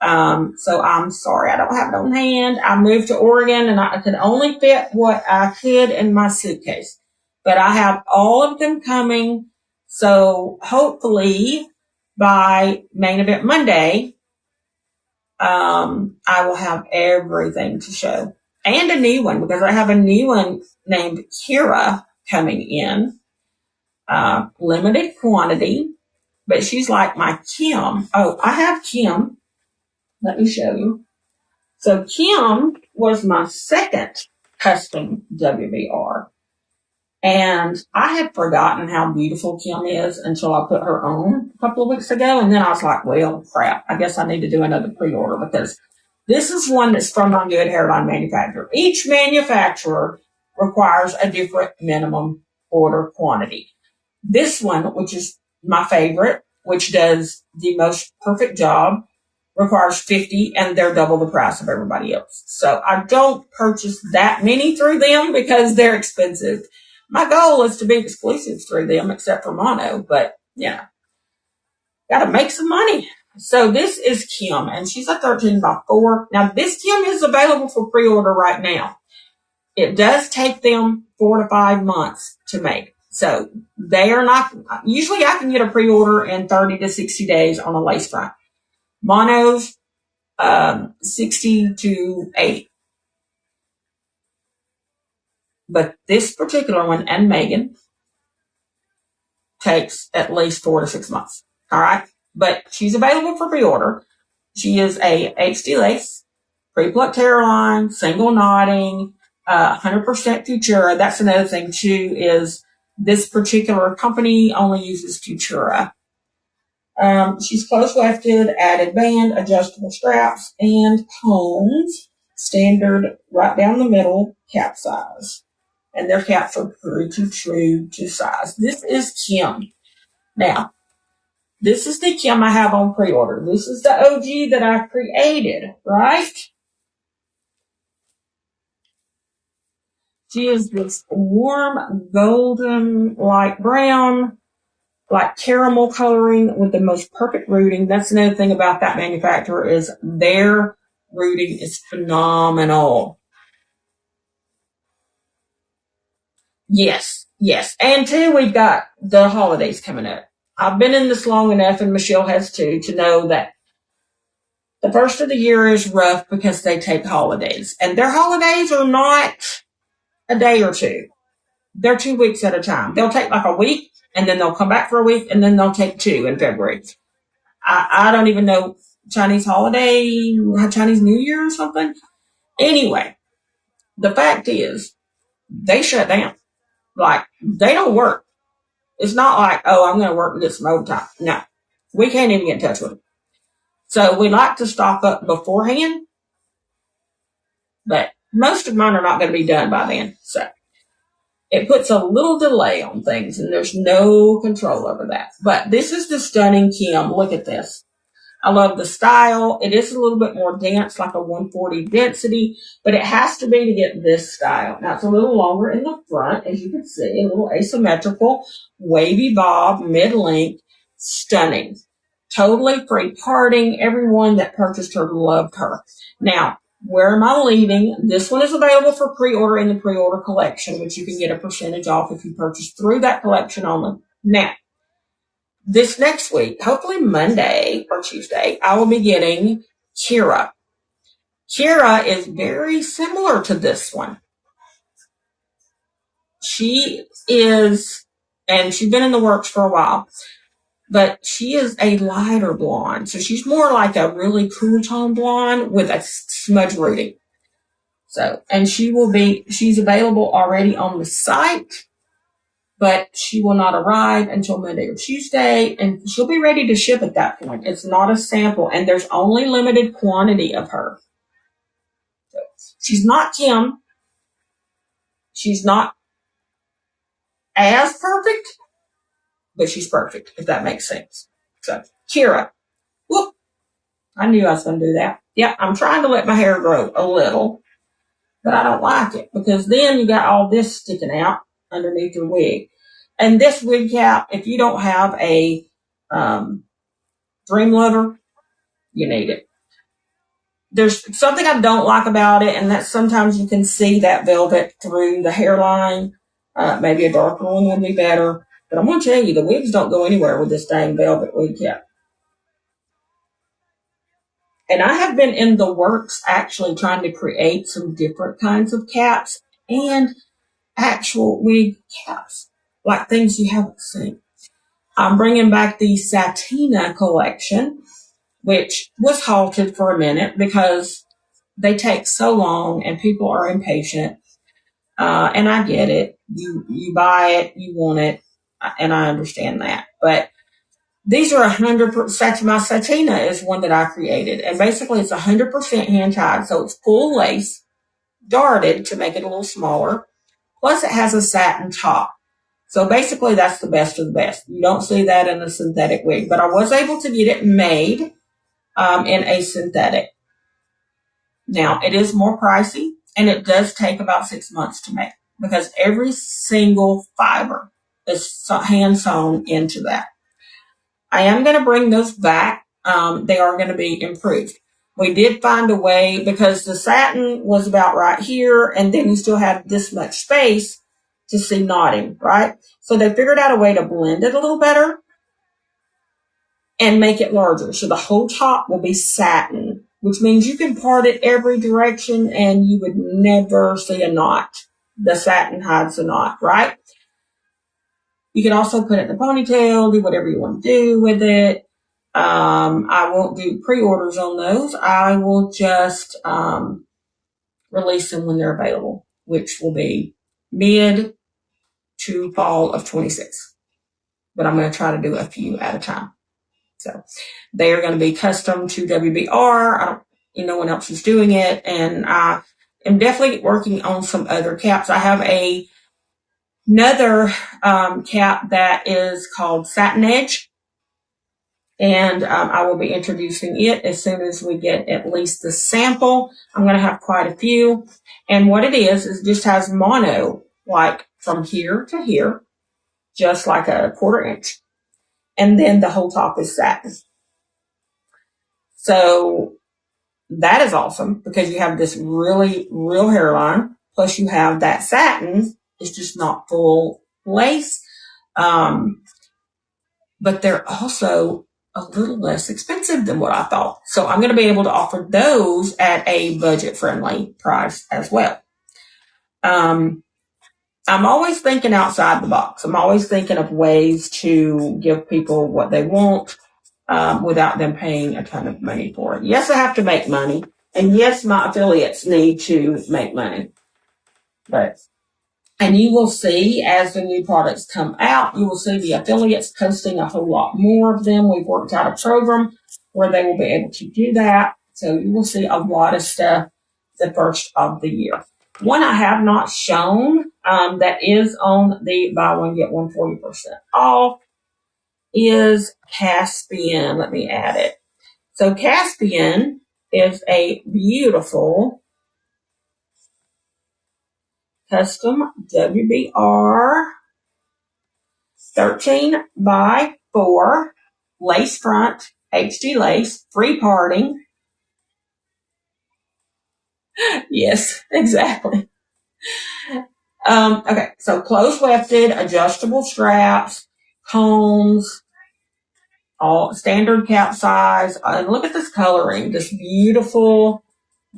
S1: So I'm sorry, I don't have it on hand. I moved to Oregon and I could only fit what I could in my suitcase, but I have all of them coming. So hopefully by main event Monday, I will have everything to show and a new one because I have a new one named Kira coming in, limited quantity, but she's like my Kim. Oh, I have Kim. Let me show you. So Kim was my second custom WBR. And I had forgotten how beautiful Kim is until I put her on a couple of weeks ago. And then I was like, well, crap, I guess I need to do another pre-order because this is one that's from my good hairline manufacturer. Each manufacturer requires a different minimum order quantity. This one, which is my favorite, which does the most perfect job, requires 50 and they're double the price of everybody else. So I don't purchase that many through them because they're expensive. My goal is to be exclusive through them, except for mono, but yeah, gotta make some money. So this is Kim, and she's a 13 by 4. Now this Kim is available for pre-order right now. It does take them 4 to 5 months to make. So they are not, usually I can get a pre-order in 30 to 60 days on a lace front. Monos, 60 to 80. But this particular one and Megan takes at least 4 to 6 months. All right. But she's available for pre-order. She is a HD lace, pre-plucked hairline, single knotting, 100% Futura. That's another thing too, is this particular company only uses Futura. She's close wefted, added band, adjustable straps, and combs. Standard right down the middle cap size. And their caps are pretty true to size. This is Kim. Now, this is the Kim I have on pre-order. This is the OG that I created, right? She is this warm golden light brown, like caramel coloring with the most perfect rooting. That's another thing about that manufacturer is their rooting is phenomenal. Yes, yes. And two, we've got the holidays coming up. I've been in this long enough, and Michelle has too, to know that the first of the year is rough because they take holidays. And their holidays are not a day or two. They're 2 weeks at a time. They'll take like a week, and then they'll come back for a week, and then they'll take 2 in February. I don't even know Chinese holiday, Chinese New Year or something. Anyway, the fact is, they shut down. Like, they don't work. It's not like, oh, I'm going to work and get some overtime. No, we can't even get in touch with them. So we like to stock up beforehand, but most of mine are not going to be done by then. So it puts a little delay on things, and there's no control over that. But this is the stunning Kim. Look at this. I love the style. It is a little bit more dense, like a 140 density, but it has to be to get this style. Now, it's a little longer in the front, as you can see, a little asymmetrical, wavy bob, mid-length, stunning. Totally free parting. Everyone that purchased her loved her. Now, where am I leaving? This one is available for pre-order in the pre-order collection, which you can get a percentage off if you purchase through that collection only. Now, this next week, hopefully Monday or Tuesday, I will be getting Kira. Kira is very similar to this one. She is, and she's been in the works for a while, but she is a lighter blonde. So she's more like a really cool tone blonde with a smudge rooting. So, and she's available already on the site, but she will not arrive until Monday or Tuesday, and she'll be ready to ship at that point. It's not a sample, and there's only limited quantity of her. So she's not Kim. She's not as perfect, but she's perfect, if that makes sense. So, Kira. Whoop. I knew I was going to do that. Yeah, I'm trying to let my hair grow a little, but I don't like it because then you got all this sticking out underneath your wig. And this wig cap, if you don't have a Dream Lover, you need it. There's something I don't like about it, and that's sometimes you can see that velvet through the hairline. Maybe a darker one would be better. But I'm going to tell you, the wigs don't go anywhere with this dang velvet wig cap. And I have been in the works actually trying to create some different kinds of caps and actual wig caps, like things you haven't seen. I'm bringing back the Satina collection, which was halted for a minute because they take so long and people are impatient. And I get it. You buy it, you want it, and I understand that. But these are 100%. My Satina is one that I created, and basically it's 100% hand tied, so it's full lace, darted to make it a little smaller. Plus, it has a satin top. So basically, that's the best of the best. You don't see that in a synthetic wig, but I was able to get it made in a synthetic. Now, it is more pricey, and it does take about 6 months to make because every single fiber is hand sewn into that. I am going to bring those back. They are going to be improved. We did find a way because the satin was about right here, and then you still had this much space to see knotting, right? So they figured out a way to blend it a little better and make it larger. So the whole top will be satin, which means you can part it every direction and you would never see a knot. The satin hides the knot, right? You can also put it in a ponytail, do whatever you want to do with it. I won't do pre-orders on those. I will just release them when they're available, which will be mid to fall of 26. But I'm going to try to do a few at a time. So they are going to be custom to WBR. No one else is doing it. And I am definitely working on some other caps. I have another cap that is called Satin Edge. And I will be introducing it as soon as we get at least the sample. I'm going to have quite a few. And what it is just has mono, like from here to here, just like a 1/4 inch. And then the whole top is satin. So that is awesome because you have this really real hairline. Plus you have that satin. It's just not full lace. But they're also a little less expensive than what I thought. So I'm going to be able to offer those at a budget-friendly price as well. I'm always thinking outside the box. I'm always thinking of ways to give people what they want without them paying a ton of money for it. Yes, I have to make money. And yes, my affiliates need to make money. And you will see as the new products come out, you will see the affiliates posting a whole lot more of them. We've worked out a program where they will be able to do that. So you will see a lot of stuff the first of the year. One I have not shown that is on the buy one, get one 40% off is Caspian. Let me add it. So Caspian is a beautiful custom WBR 13x4 lace front, HD lace, free parting. Yes, exactly. Okay, so close wefted, adjustable straps, combs, all standard cap size. And look at this coloring, this beautiful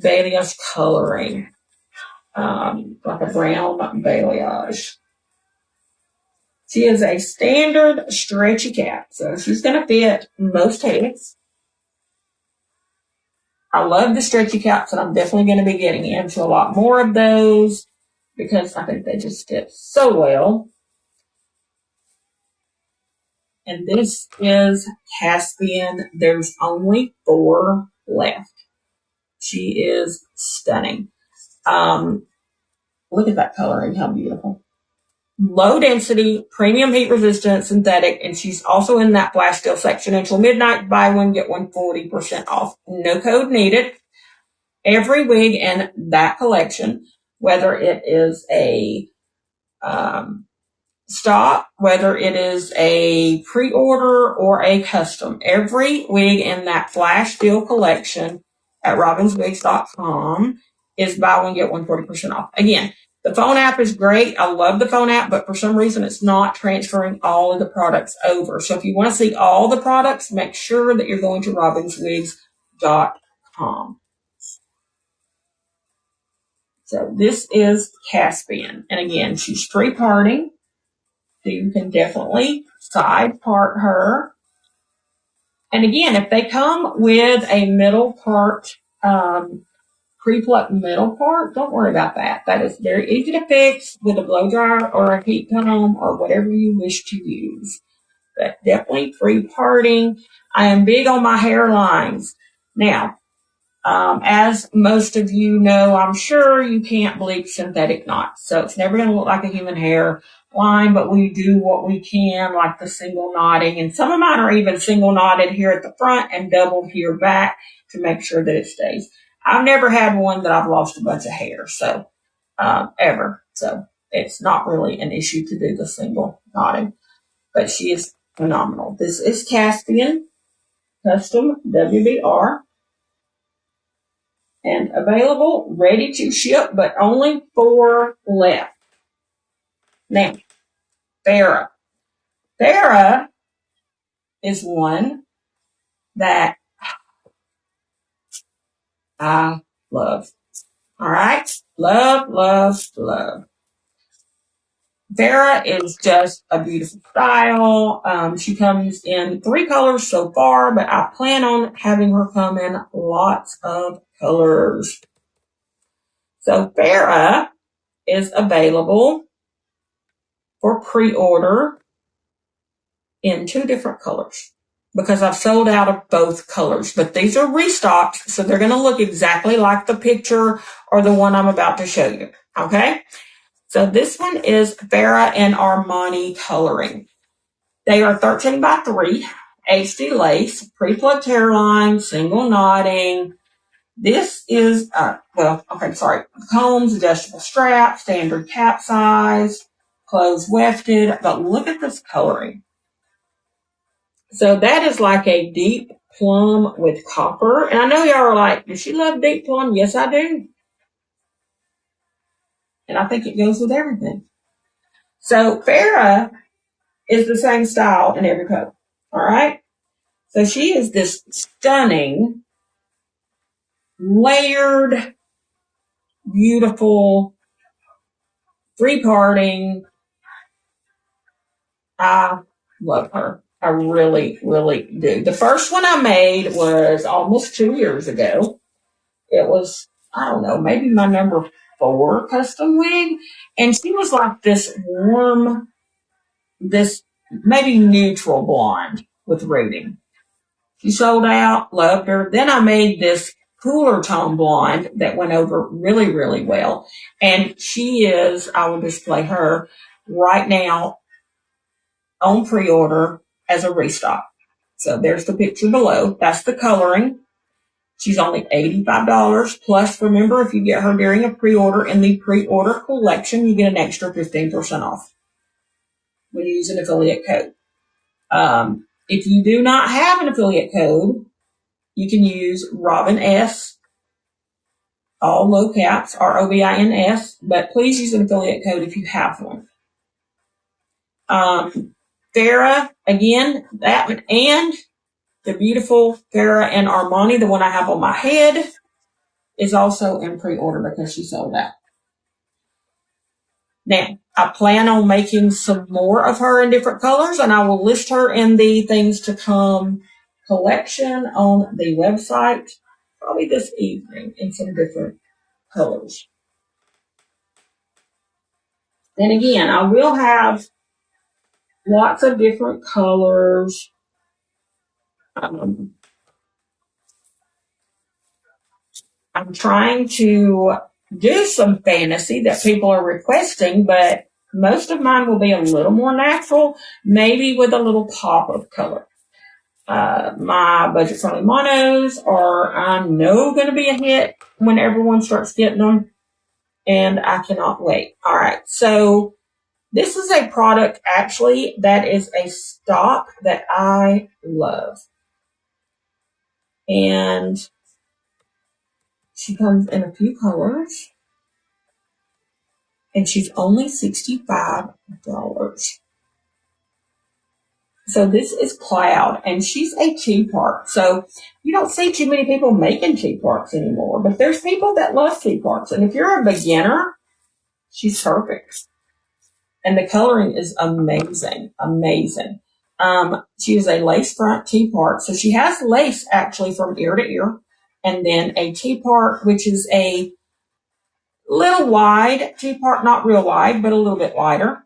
S1: balayage coloring, like a brown balayage. She is a standard stretchy cap, so she's going to fit most heads. I love the stretchy caps, and I'm definitely going to be getting into a lot more of those because I think they just fit so well. And this is Caspian. There's only 4 left. She is stunning. Look at that coloring, how beautiful. Low density, premium heat resistant, synthetic, and she's also in that flash sale section until midnight. Buy one, get one 40% off. No code needed. Every wig in that collection, whether it is a stock, whether it is a pre-order or a custom, every wig in that flash deal collection at robinswigs.com is buy one, get one 40% off. Again, the phone app is great. I love the phone app, but for some reason it's not transferring all of the products over. So if you want to see all the products, make sure that you're going to robinswigs.com. So this is Caspian. And again, she's free parting. So you can definitely side part her. And again, if they come with a middle part, pre-plucked middle part, don't worry about that. That is very easy to fix with a blow dryer or a heat comb or whatever you wish to use. But definitely free parting. I am big on my hairlines. Now, as most of you know, I'm sure you can't bleach synthetic knots. So it's never going to look like a human hair. line, but we do what we can, like the single knotting. And some of mine are even single knotted here at the front and doubled here back to make sure that it stays. I've never had one that I've lost a bunch of hair, so ever. So it's not really an issue to do the single knotting. But she is phenomenal. This is Caspian Custom WBR and available, ready to ship, but only 4 left. Now, Farrah. Farrah is one that I love. All right? Love, love, love. Farrah is just a beautiful style. She comes in 3 colors so far, but I plan on having her come in lots of colors. So Farrah is available for pre-order in 2 different colors because I've sold out of both colors. But these are restocked, so they're going to look exactly like the picture or the one I'm about to show you. Okay? So this one is Farrah and Armani coloring. They are 13 by 3, HD lace, pre-plucked hairline, single knotting. This is, combs, adjustable strap, standard cap size, closed wefted, but look at this coloring. So that is like a deep plum with copper. And I know y'all are like, does she love deep plum? Yes, I do. And I think it goes with everything. So Farrah is the same style in every color. All right. So she is this stunning, layered, beautiful, 3-parting. I love her. I really, really do. The first one I made was almost 2 years ago. It was, I don't know, maybe my number 4 custom wig. And she was like this warm, this maybe neutral blonde with rooting. She sold out, loved her. Then I made this cooler tone blonde that went over really, really well. And she is, I will display her right now on pre-order as a restock. So there's the picture below. That's the coloring. She's only $85 plus. Remember, if you get her during a pre-order in the pre-order collection, you get an extra 15% off when you use an affiliate code. If you do not have an affiliate code, you can use Robin S, all low caps, ROBINS, but please use an affiliate code if you have one. Farrah, again, that one, and the beautiful Farrah and Armani, the one I have on my head, is also in pre-order because she sold out. Now, I plan on making some more of her in different colors, and I will list her in the Things to Come collection on the website probably this evening in some different colors. And again, I will have lots of different colors. I'm trying to do some fantasy that people are requesting, but most of mine will be a little more natural, maybe with a little pop of color. My budget-friendly monos are, I know, going to be a hit when everyone starts getting them, and I cannot wait. All right, so this is a product, actually, that is a stock that I love. And she comes in a few colors. And she's only $65. So this is Cloud, and she's a T-part. So you don't see too many people making T-parts anymore, but there's people that love T-parts. And if you're a beginner, she's perfect. And the coloring is amazing, amazing. She is a lace front T-part. So she has lace actually from ear to ear, and then a T-part, which is a little wide T-part, not real wide, but a little bit wider.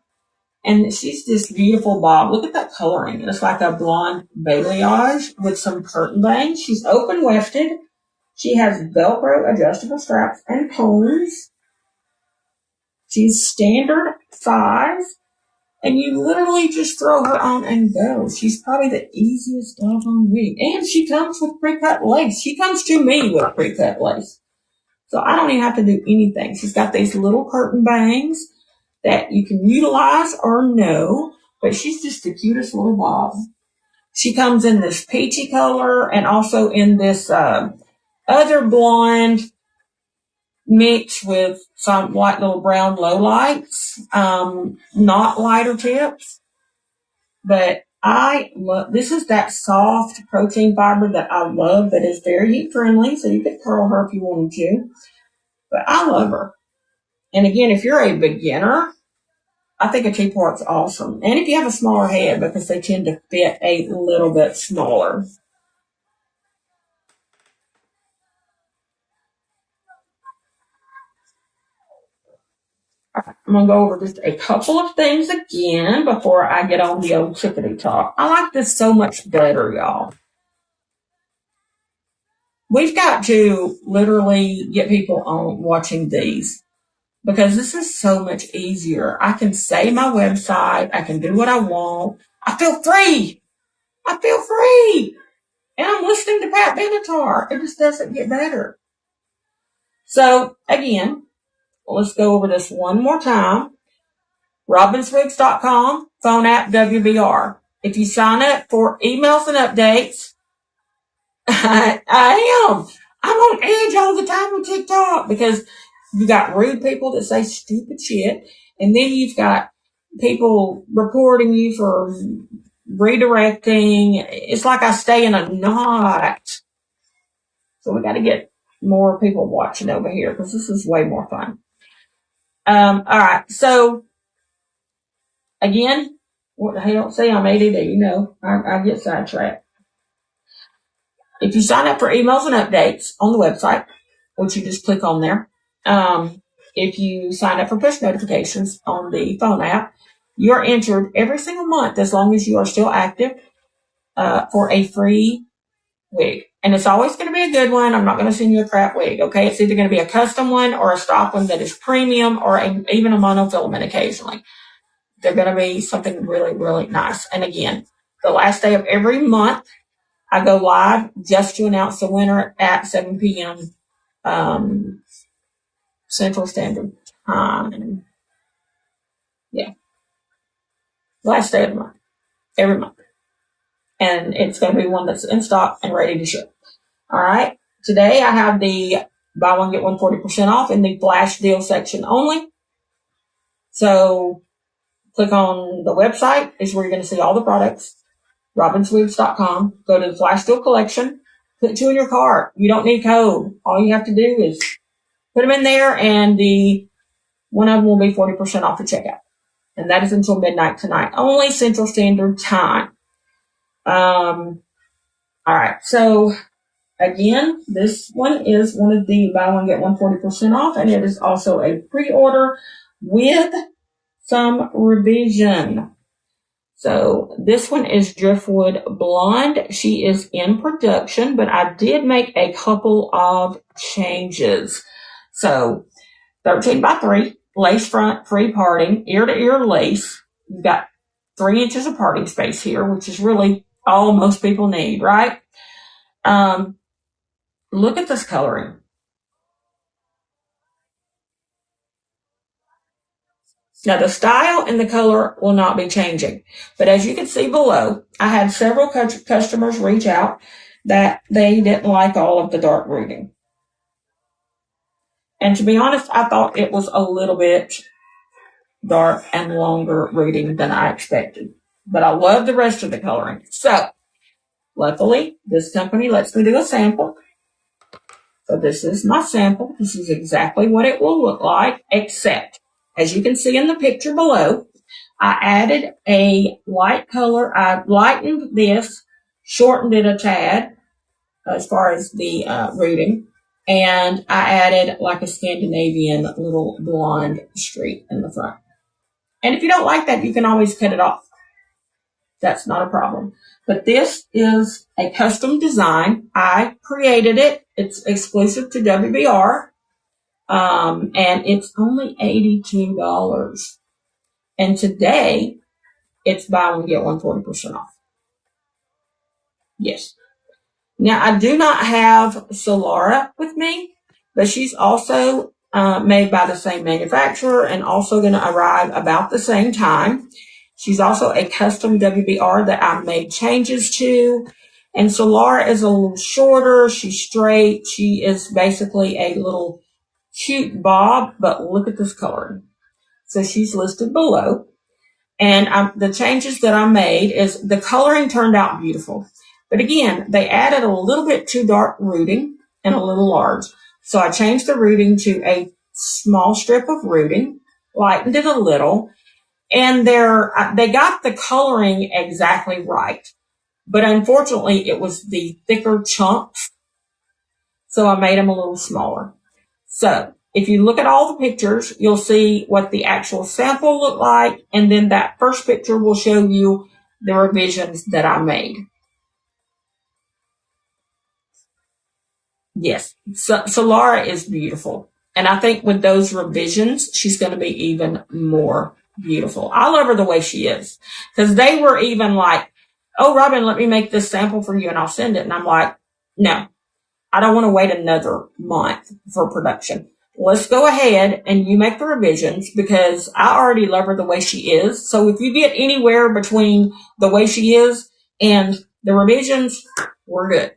S1: And she's this beautiful bob. Look at that coloring. It's like a blonde balayage with some curtain bangs. She's open wefted. She has Velcro adjustable straps and combs. She's standard size. And you literally just throw her on and go. She's probably the easiest doggone wig. And she comes with pre-cut lace. She comes to me with pre-cut lace. So I don't even have to do anything. She's got these little curtain bangs that you can utilize or no. But she's just the cutest little bob. She comes in this peachy color and also in this other blonde mixed with some white little brown lowlights, not lighter tips. But I love, this is that soft protein fiber that I love that is very heat friendly, so you could curl her if you wanted to. But I love her. And again, if you're a beginner, I think a T-part's awesome. And if you have a smaller head, because they tend to fit a little bit smaller. I'm going to go over just a couple of things again before I get on the old chickadee talk. I like this so much better, y'all. We've got to literally get people on watching these because this is so much easier. I can say my website. I can do what I want. I feel free. I feel free. And I'm listening to Pat Benatar. It just doesn't get better. So, again, let's go over this one more time. RobinsWigs.com, phone app WBR. If you sign up for emails and updates, I am. I'm on edge all the time on TikTok because you got rude people that say stupid shit, and then you've got people reporting you for redirecting. It's like I stay in a knot. So we got to get more people watching over here because this is way more fun. All right. So again, what the hell? Say I'm ADD. You know, I get sidetracked. If you sign up for emails and updates on the website, which you just click on there, if you sign up for push notifications on the phone app, you're entered every single month as long as you are still active for a free wig. And it's always going to be a good one. I'm not going to send you a crap wig, okay? It's either going to be a custom one or a stock one that is premium or even a monofilament occasionally. They're going to be something really, really nice. And again, the last day of every month, I go live just to announce the winner at 7 p.m. Central Standard Time. Yeah. Last day of the month. Every month. And it's going to be one that's in stock and ready to ship. All right. Today I have the buy one, get one 40% off in the flash deal section only. So click on the website is where you're going to see all the products. RobinsWigs.com. Go to the flash deal collection. Put two in your cart. You don't need code. All you have to do is put them in there and the one of them will be 40% off the checkout. And that is until midnight tonight. Only Central Standard Time. All right. So again, this one is one of the buy one, get one 40% off. And it is also a pre-order with some revision. So this one is Driftwood Blonde. She is in production, but I did make a couple of changes. So 13 by 3, lace front, free parting, ear to ear lace. You've got 3 inches of parting space here, which is really all most people need, right? Look at this coloring. Now, the style and the color will not be changing. But as you can see below, I had several customers reach out that they didn't like all of the dark rooting. And to be honest, I thought it was a little bit dark and longer rooting than I expected. But I love the rest of the coloring. So, luckily, this company lets me do a sample. So this is my sample. This is exactly what it will look like, except, as you can see in the picture below, I added a light color. I lightened this, shortened it a tad as far as the rooting, and I added like a Scandinavian little blonde streak in the front. And if you don't like that, you can always cut it off. That's not a problem. But this is a custom design. I created it. It's exclusive to WBR. And it's only $82. And today, it's buy one, get one 40% off. Yes. Now, I do not have Solara with me, but she's also made by the same manufacturer and also going to arrive about the same time. She's also a custom WBR that I've made changes to. And Solara is a little shorter. She's straight. She is basically a little cute bob, but look at this coloring. So she's listed below. And the changes that I made is the coloring turned out beautiful. But again, they added a little bit too dark rooting and a little large. So I changed the rooting to a small strip of rooting, lightened it a little, and they got the coloring exactly right. But unfortunately, it was the thicker chunks, so I made them a little smaller. So if you look at all the pictures, you'll see what the actual sample looked like, and then that first picture will show you the revisions that I made. Yes, so Solara is beautiful. And I think with those revisions, she's going to be even more beautiful. I love her the way she is. Because they were even like, oh, Robin, let me make this sample for you and I'll send it. And I'm like, no, I don't want to wait another month for production. Let's go ahead and you make the revisions because I already love her the way she is. So if you get anywhere between the way she is and the revisions, we're good.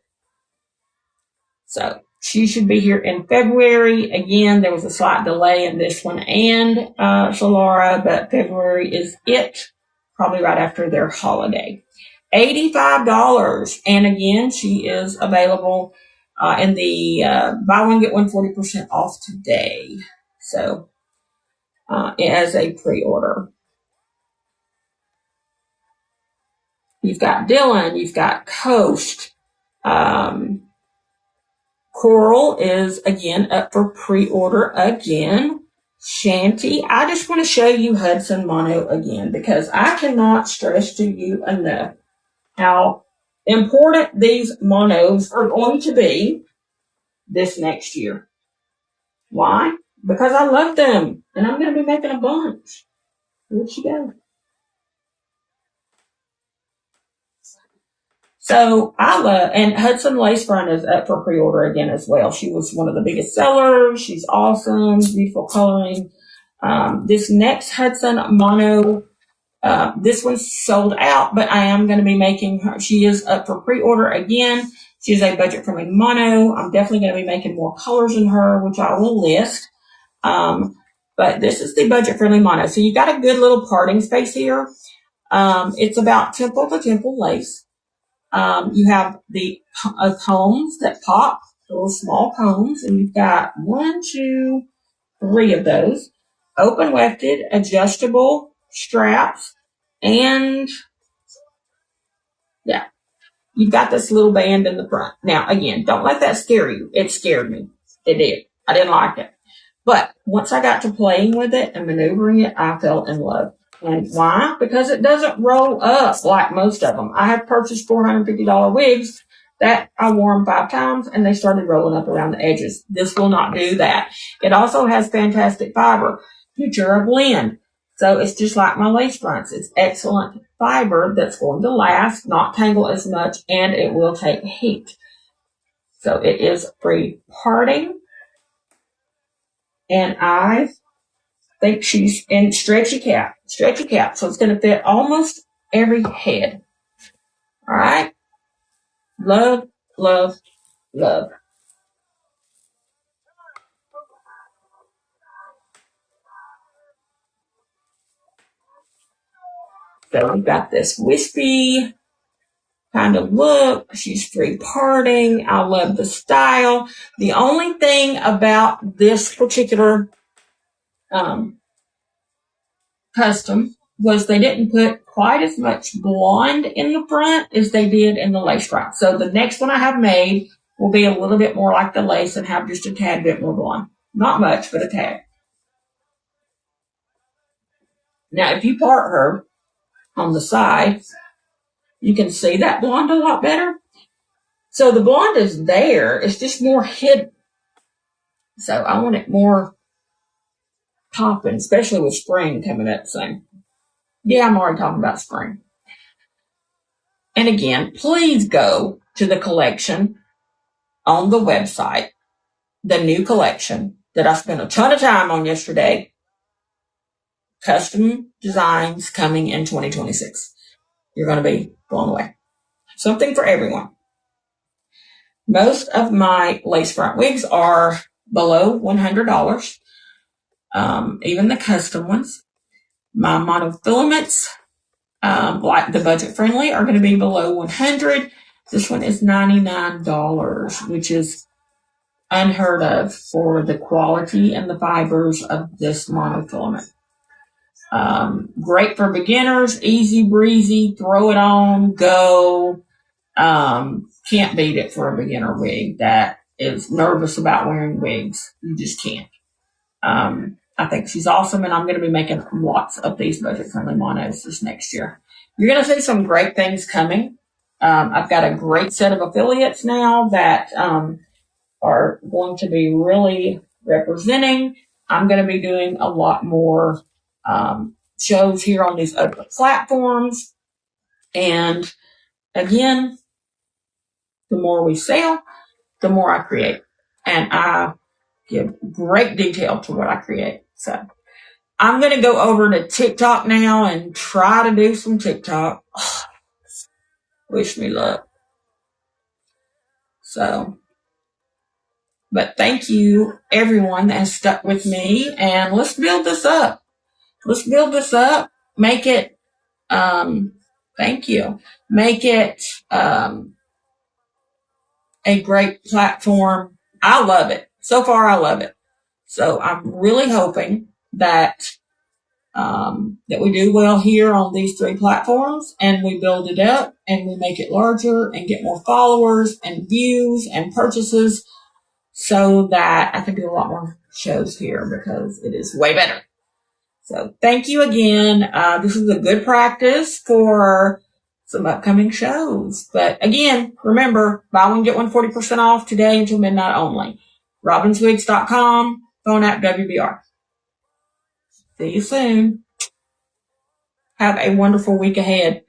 S1: So she should be here in February. Again, there was a slight delay in this one and Solara, but February is it, probably right after their holiday. $85. And again, she is available in the buy one, get one 40% off today. So as a pre-order. You've got Dylan, you've got Coast. Coral is again up for pre-order again. Shanty, I just want to show you Hudson Mono again because I cannot stress to you enough how important these monos are going to be this next year. Why? Because I love them and I'm going to be making a bunch. Where'd she go? So I love, and Hudson Lace Front is up for pre-order again as well. She was one of the biggest sellers. She's awesome, beautiful coloring. This next Hudson Mono, this one's sold out, but I am going to be making her. She is up for pre-order again. She is a budget-friendly mono. I'm definitely going to be making more colors in her, which I will list. But this is the budget-friendly mono. So you've got a good little parting space here. It's about temple to temple lace. You have the combs that pop, little small combs, and you've got 1, 2, 3 of those. Open wefted, adjustable straps, and yeah, you've got this little band in the front. Now, again, don't let that scare you. It scared me. It did. I didn't like it. But once I got to playing with it and maneuvering it, I fell in love. And why? Because it doesn't roll up like most of them. I have purchased $450 wigs that I wore them 5 times and they started rolling up around the edges. This will not do that. It also has fantastic fiber, picture of blend. So it's just like my lace fronts. It's excellent fiber that's going to last, not tangle as much, and it will take heat. So it is free parting. And I think she's in stretchy cap. So it's going to fit almost every head. All right. Love, love, love. So we got this wispy kind of look. She's free parting. I love the style. The only thing about this particular custom was they didn't put quite as much blonde in the front as they did in the lace front. So the next one I have made will be a little bit more like the lace and have just a tad bit more blonde. Not much, but a tad. Now, if you part her on the side, you can see that blonde a lot better. So the blonde is there. It's just more hidden. So I want it more popping, especially with spring coming up soon. Yeah, I'm already talking about spring. And again, please go to the collection on the website, the new collection that I spent a ton of time on yesterday. Custom designs coming in 2026. You're going to be blown away. Something for everyone. Most of my lace front wigs are below $100, even the custom ones. My monofilaments, like the budget friendly, are going to be below $100. This one is $99, which is unheard of for the quality and the fibers of this monofilament. Great for beginners, easy breezy, throw it on, go. Can't beat it for a beginner wig that is nervous about wearing wigs. You just can't. I think she's awesome, and I'm going to be making lots of these budget-friendly monos this next year. You're going to see some great things coming. I've got a great set of affiliates now that are going to be really representing. I'm going to be doing a lot more shows here on these other platforms. And again, the more we sell, the more I create. And I give great detail to what I create. So I'm going to go over to TikTok now and try to do some TikTok. Wish me luck. So, but thank you everyone that has stuck with me, and let's build this up. Let's build this up. Make it, thank you. Make it, a great platform. I love it. So far, I love it. So I'm really hoping that that we do well here on these 3 platforms, and we build it up and we make it larger and get more followers and views and purchases so that I can do a lot more shows here because it is way better. So thank you again. This is a good practice for some upcoming shows. But again, remember, buy one, get one 40% off today until midnight only. RobinsWigs.com, phone app WBR. See you soon. Have a wonderful week ahead.